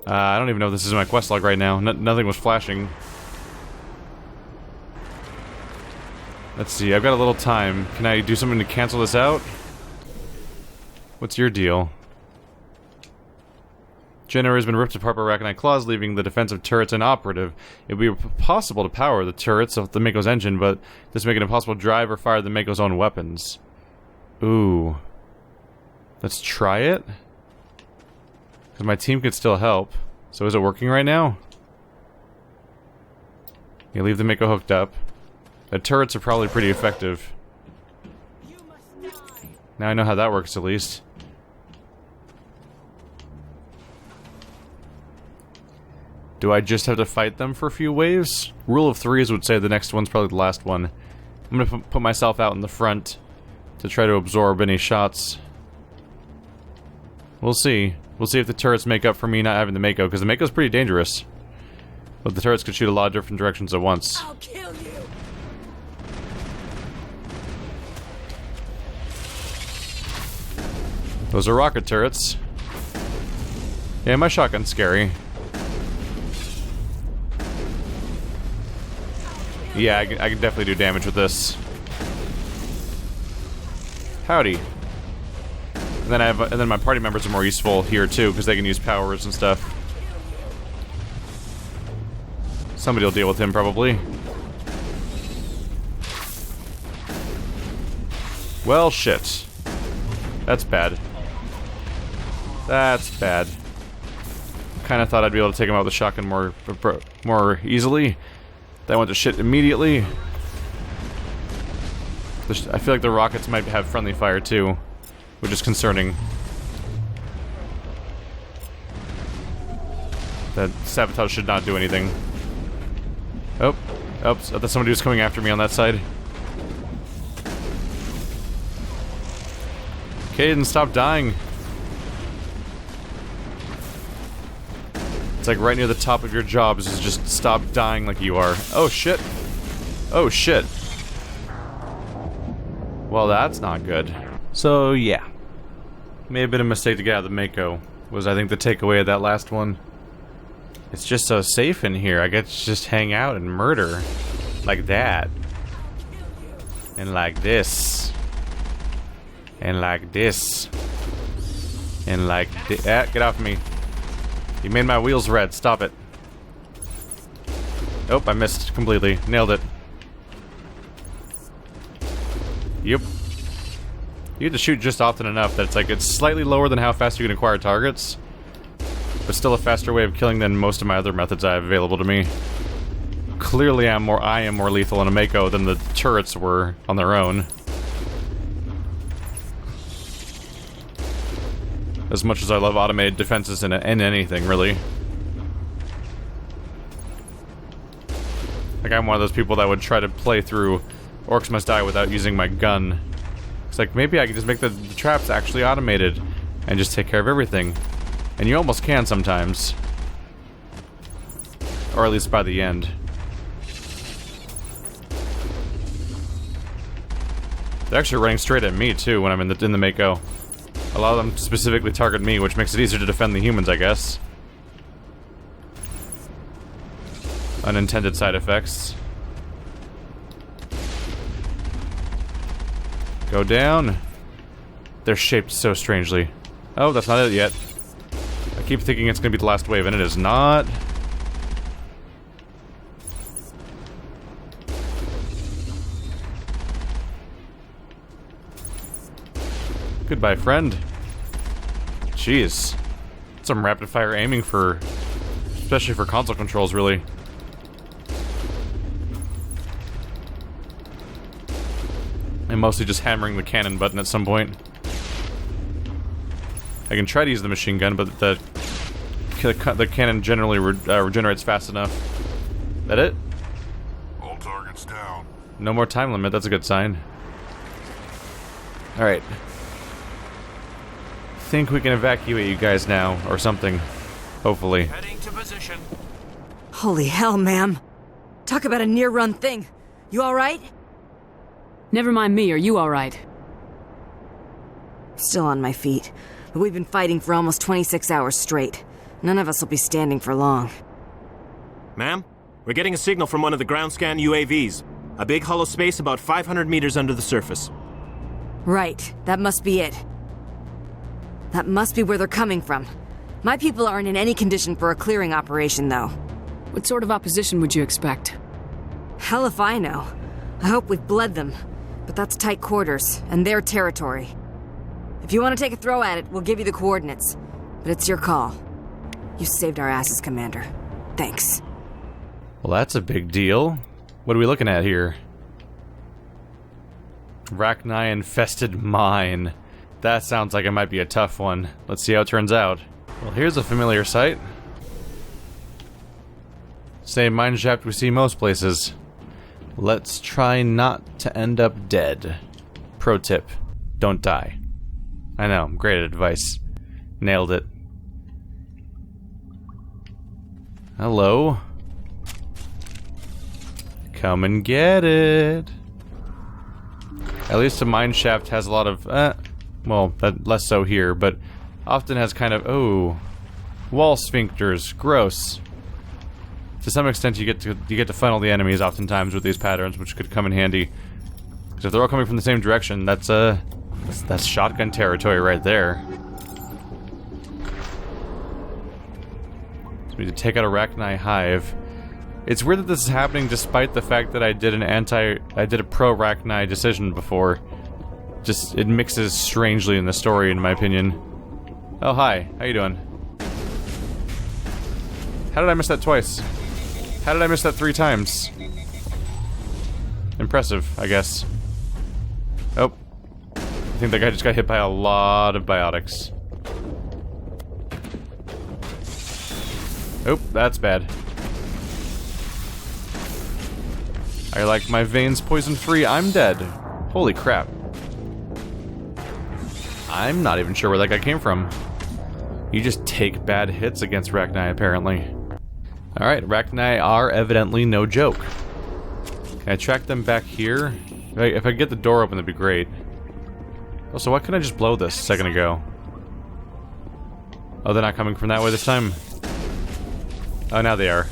[SPEAKER 1] I don't even know if this is my quest log right now. Nothing was flashing. Let's see, I've got a little time. Can I do something to cancel this out? What's your deal? Generator has been ripped apart by Arachnite claws, leaving the defensive turrets inoperative. It would be possible to power the turrets of the Mako's engine, but this would make it impossible to drive or fire the Mako's own weapons. Ooh. Let's try it? Because my team could still help. So is it working right now? You leave the Mako hooked up. The turrets are probably pretty effective. Now I know how that works at least. Do I just have to fight them for a few waves? Rule of threes would say the next one's probably the last one. I'm gonna put myself out in the front to try to absorb any shots. We'll see. We'll see if the turrets make up for me not having the Mako, because the Mako's pretty dangerous. But the turrets could shoot a lot of different directions at once.
[SPEAKER 4] I'll kill you.
[SPEAKER 1] Those are rocket turrets. Yeah, my shotgun's scary. Yeah, I can definitely do damage with this. Howdy. And then my party members are more useful here too, because they can use powers and stuff. Somebody will deal with him probably. Well, shit. That's bad. That's bad. Kind of thought I'd be able to take him out with a shotgun more easily. That went to shit immediately. I feel like the rockets might have friendly fire too, which is concerning. That sabotage should not do anything. Oh, oops! I thought somebody was coming after me on that side. Caden, stop dying. It's like right near the top of your jobs is just stop dying like you are. Oh shit. Oh shit. Well, that's not good. So yeah. May have been a mistake to get out of the Mako, was I think the takeaway of that last one. It's just so safe in here. I get to just hang out and murder. Like that. And like this. And like this. And like this. Ah, get off me. You made my wheels red. Stop it. Oh, I missed completely. Nailed it. Yep. You have to shoot just often enough that it's slightly lower than how fast you can acquire targets, but still a faster way of killing than most of my other methods I have available to me. Clearly I am more lethal in a Mako than the turrets were on their own. As much as I love automated defenses in anything, really. Like, I'm one of those people that would try to play through Orcs Must Die without using my gun. It's like, maybe I could just make the traps actually automated and just take care of everything. And you almost can sometimes. Or at least by the end. They're actually running straight at me, too, when I'm in the Mako. A lot of them specifically target me, which makes it easier to defend the humans, I guess. Unintended side effects. Go down. They're shaped so strangely. Oh, that's not it yet. I keep thinking it's gonna be the last wave, and it is not. Goodbye, friend. Jeez. Some rapid-fire aiming for... especially for console controls, really. And mostly just hammering the cannon button at some point. I can try to use the machine gun, but the cannon generally regenerates fast enough. That it?
[SPEAKER 2] All targets down.
[SPEAKER 1] No more time limit, that's a good sign. Alright. Think we can evacuate you guys now, or something. Hopefully.
[SPEAKER 8] Heading to position.
[SPEAKER 11] Holy hell, ma'am. Talk about a near-run thing. You alright?
[SPEAKER 3] Never mind me, are you alright?
[SPEAKER 11] Still on my feet, but we've been fighting for almost 26 hours straight. None of us will be standing for long.
[SPEAKER 12] Ma'am, we're getting a signal from one of the ground scan UAVs. A big hollow space about 500 meters under the surface.
[SPEAKER 11] Right, that must be it. That must be where they're coming from. My people aren't in any condition for a clearing operation, though.
[SPEAKER 3] What sort of opposition would you expect?
[SPEAKER 11] Hell if I know. I hope we've bled them. But that's tight quarters, and their territory. If you want to take a throw at it, we'll give you the coordinates. But it's your call. You saved our asses, Commander. Thanks.
[SPEAKER 1] Well, that's a big deal. What are we looking at here? Rachni-infested mine. That sounds like it might be a tough one. Let's see how it turns out. Well, here's a familiar sight. Same mine shaft we see most places. Let's try not to end up dead. Pro tip, don't die. I know, great advice. Nailed it. Hello. Come and get it. At least a mine shaft has a lot of, well, less so here, but often has kind of, oh, wall sphincters, gross. To some extent, you get to funnel the enemies oftentimes with these patterns, which could come in handy. Because if they're all coming from the same direction, that's shotgun territory right there. So we need to take out a Rachni hive. It's weird that this is happening despite the fact that I did a pro Rachni decision before. Just, it mixes strangely in the story, in my opinion. Oh, hi. How you doing? How did I miss that twice? How did I miss that 3 times? Impressive, I guess. Oh. I think that guy just got hit by a lot of biotics. Oh, that's bad. I like my veins poison-free. I'm dead. Holy crap. I'm not even sure where that guy came from. You just take bad hits against Rachni, apparently. Alright, Rachni are evidently no joke. Can I track them back here? If I get the door open, that'd be great. Also, why couldn't I just blow this a second ago? Oh, they're not coming from that way this time? Oh, now they are.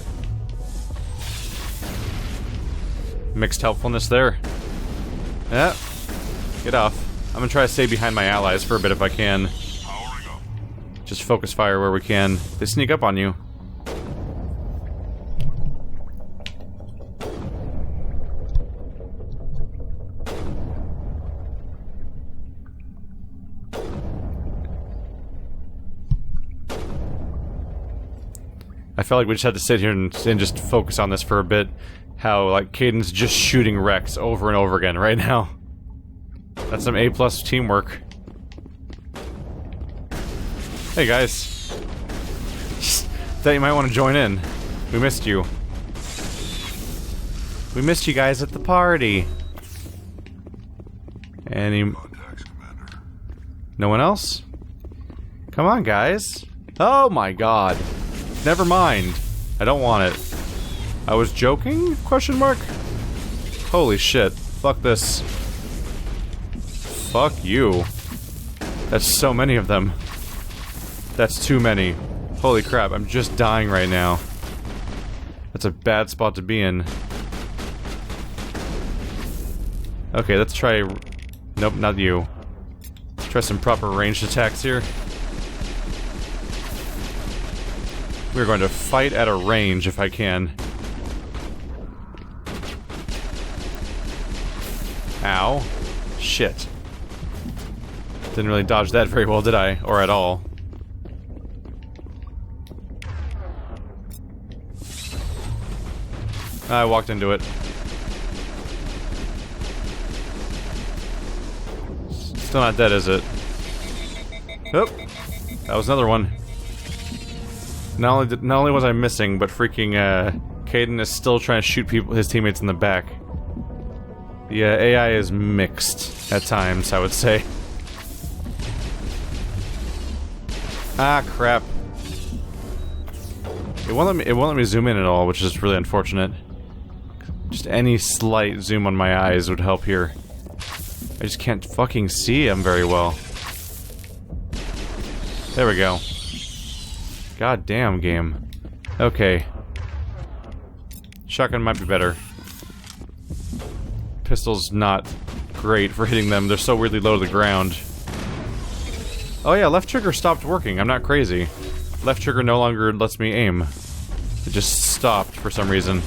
[SPEAKER 1] Mixed helpfulness there. Yeah. Get off. I'm gonna try to stay behind my allies for a bit if I can. Just focus fire where we can. They sneak up on you. I felt like we just had to sit here and just focus on this for a bit. How, like, Caden's just shooting Rex over and over again right now. That's some A+ teamwork. Hey guys. Thought you might want to join in. We missed you. We missed you guys at the party. Any... No one else? Come on, guys. Oh my god. Never mind. I don't want it. I was joking? Question mark? Holy shit. Fuck this. Fuck you. That's so many of them. That's too many. Holy crap, I'm just dying right now. That's a bad spot to be in. Okay, let's try... Nope, not you. Let's try some proper ranged attacks here. We're going to fight at a range if I can. Ow. Shit. Didn't really dodge that very well, did I? Or at all. I walked into it. Still not dead, is it? Oh, that was another one. Not only was I missing, but freaking Caden is still trying to shoot his teammates in the back. The AI is mixed at times, I would say. Ah, crap. It won't let me zoom in at all, which is really unfortunate. Just any slight zoom on my eyes would help here. I just can't fucking see him very well. There we go. God damn, game. Okay. Shotgun might be better. Pistol's not great for hitting them. They're so weirdly low to the ground. Oh yeah, left trigger stopped working. I'm not crazy. Left trigger no longer lets me aim. It just stopped for some reason.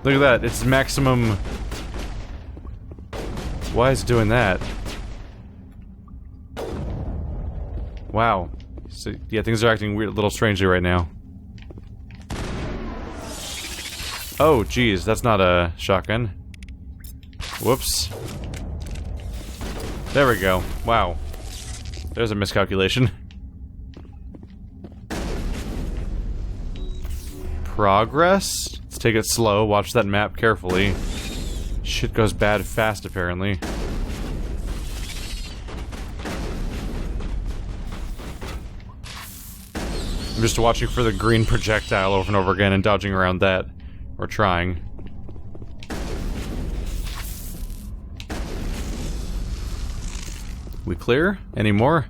[SPEAKER 1] Look at that. It's maximum... Why is it doing that? Wow. So, yeah, things are acting weird, a little strangely right now. Oh, geez, that's not a shotgun. Whoops. There we go. Wow. There's a miscalculation. Progress? Let's take it slow, watch that map carefully. Shit goes bad fast, apparently. I'm just watching for the green projectile over and over again and dodging around that. Or trying. We clear? Any more?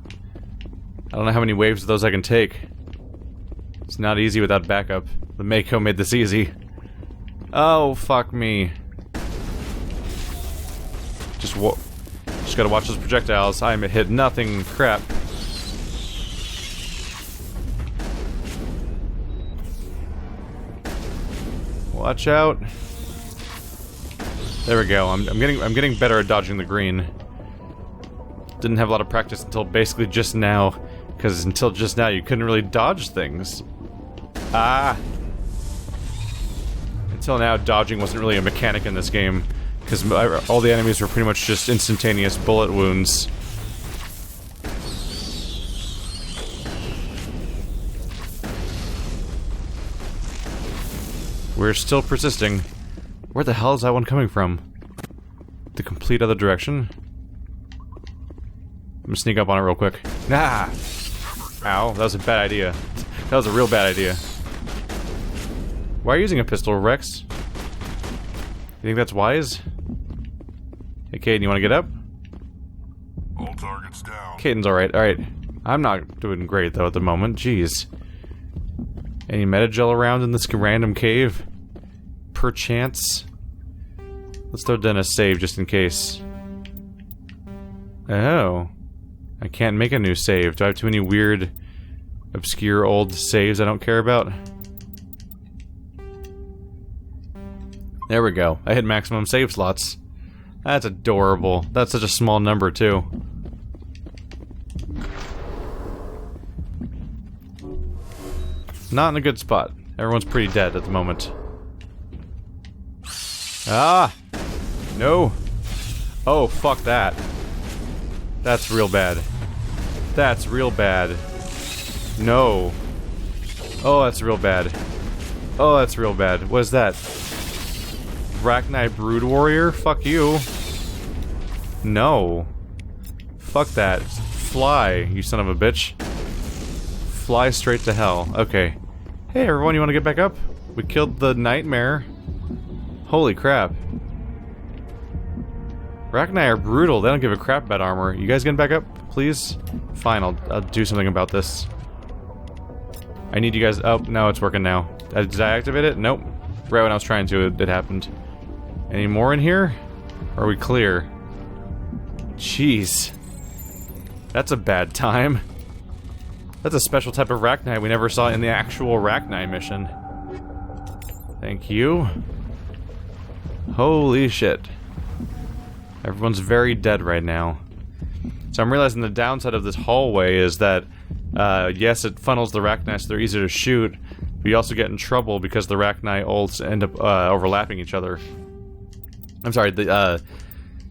[SPEAKER 1] I don't know how many waves of those I can take. It's not easy without backup. The Mako made this easy. Oh, fuck me. Just gotta watch those projectiles. I'm hit nothing. Crap. Watch out. There we go. I'm getting better at dodging the green. Didn't have a lot of practice until basically just now, because until just now you couldn't really dodge things. Ah. Until now, dodging wasn't really a mechanic in this game, because all the enemies were pretty much just instantaneous bullet wounds. We're still persisting. Where the hell is that one coming from? The complete other direction? I'm gonna sneak up on it real quick. Nah! Ow, that was a bad idea. That was a real bad idea. Why are you using a pistol, Rex? You think that's wise? Hey, Caden, you wanna get up?
[SPEAKER 2] All targets down.
[SPEAKER 1] Caden's alright, alright. I'm not doing great, though, at the moment. Jeez. Any metagel around in this random cave? Perchance? Let's throw down a save just in case. Oh. I can't make a new save. Do I have too many weird, obscure old saves I don't care about? There we go. I hit maximum save slots. That's adorable. That's such a small number, too. Not in a good spot. Everyone's pretty dead at the moment. Ah! No! Oh, fuck that. That's real bad. That's real bad. No. Oh, that's real bad. Oh, that's real bad. What is that? Arachnite Brood Warrior? Fuck you. No. Fuck that. Fly, you son of a bitch. Fly straight to hell. Okay. Hey everyone, you wanna get back up? We killed the nightmare. Holy crap. Arachnite are brutal, they don't give a crap about armor. You guys getting back up, please? Fine, I'll do something about this. I need you guys- oh, no, it's working now. Did I activate it? Nope. Right when I was trying to, it happened. Any more in here? Or are we clear? Jeez. That's a bad time. That's a special type of Rachni we never saw in the actual Rachni mission. Thank you. Holy shit. Everyone's very dead right now. So I'm realizing the downside of this hallway is that, yes, it funnels the Rachni so they're easier to shoot, but you also get in trouble because the Rachni ults end up overlapping each other. I'm sorry,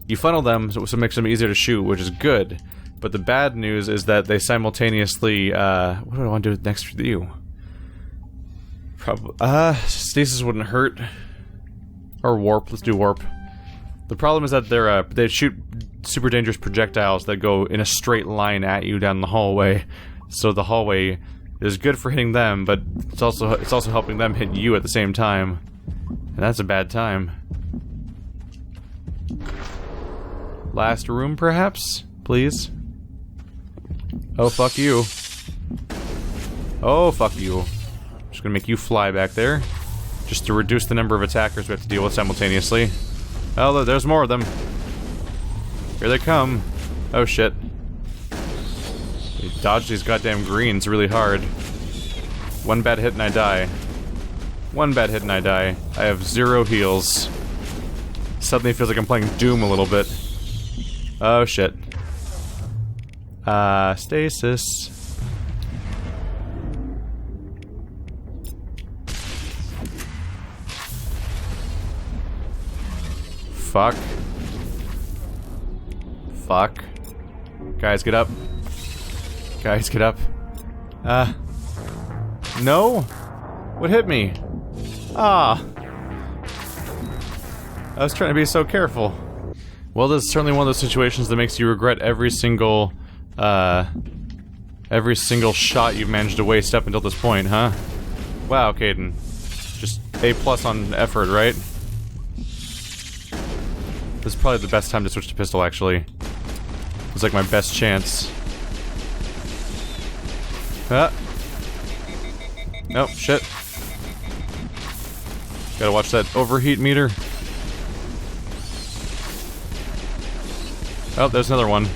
[SPEAKER 1] you funnel them so it makes them easier to shoot, which is good. But the bad news is that they simultaneously, what do I want to do next with you? Probably, stasis wouldn't hurt. Or warp, let's do warp. The problem is that they shoot super dangerous projectiles that go in a straight line at you down the hallway. So the hallway is good for hitting them, but it's also helping them hit you at the same time. And that's a bad time. Last room, perhaps? Please? Oh, fuck you. Oh, fuck you. Just gonna make you fly back there. Just to reduce the number of attackers we have to deal with simultaneously. Oh, there's more of them. Here they come. Oh, shit. They dodge these goddamn greens really hard. One bad hit and I die. One bad hit and I die. I have 0 heals. Suddenly it feels like I'm playing Doom a little bit. Oh, shit. Stasis. Fuck. Fuck. Guys, get up. Guys, get up. No? What hit me? Ah. I was trying to be so careful. Well, this is certainly one of those situations that makes you regret every single shot you've managed to waste up until this point, huh? Wow, Caden. Just A+ on effort, right? This is probably the best time to switch to pistol, actually. It's like my best chance. Nope, shit. Gotta watch that overheat meter. Oh, there's another one.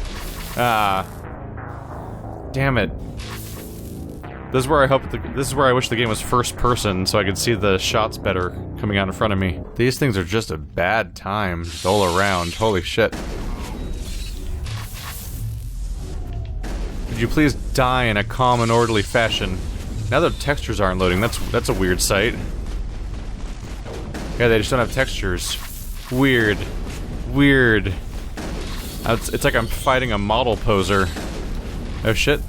[SPEAKER 1] Ah. Damn it. This is where I wish the game was first person so I could see the shots better coming out in front of me. These things are just a bad time just all around. Holy shit. Could you please die in a calm and orderly fashion? Now that textures aren't loading, that's a weird sight. Yeah, they just don't have textures. Weird. Weird. It's like I'm fighting a model poser. Oh shit.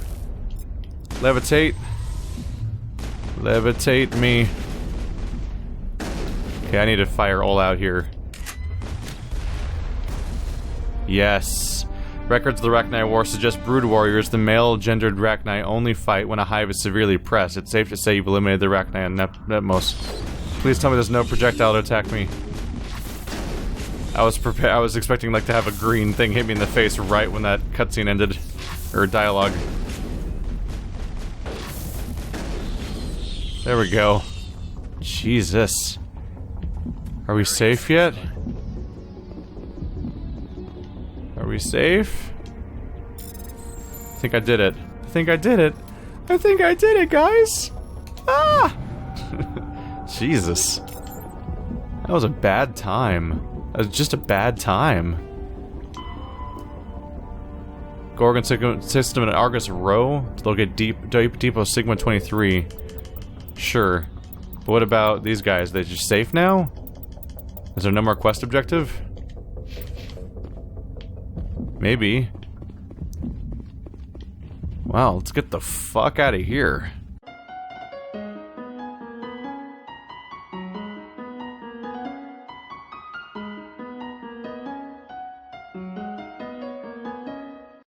[SPEAKER 1] Levitate. Levitate me. Okay, I need to fire all out here. Yes. Records of the Rachni War suggest brood warriors, the male-gendered Rachni, only fight when a hive is severely pressed. It's safe to say you've eliminated the Rachni on Netmos. Please tell me there's no projectile to attack me. I was expecting like to have a green thing hit me in the face right when that cutscene ended. Or dialogue. There we go. Jesus. Are we safe yet? Are we safe? I think I did it. I think I did it. I think I did it, guys! Ah! Jesus. That was a bad time. That was just a bad time. Gorgon system and Argus Row to locate Depot Sigma 23. Sure. But what about these guys? They just safe now? Is there no more quest objective? Maybe. Wow, let's get the fuck out of here.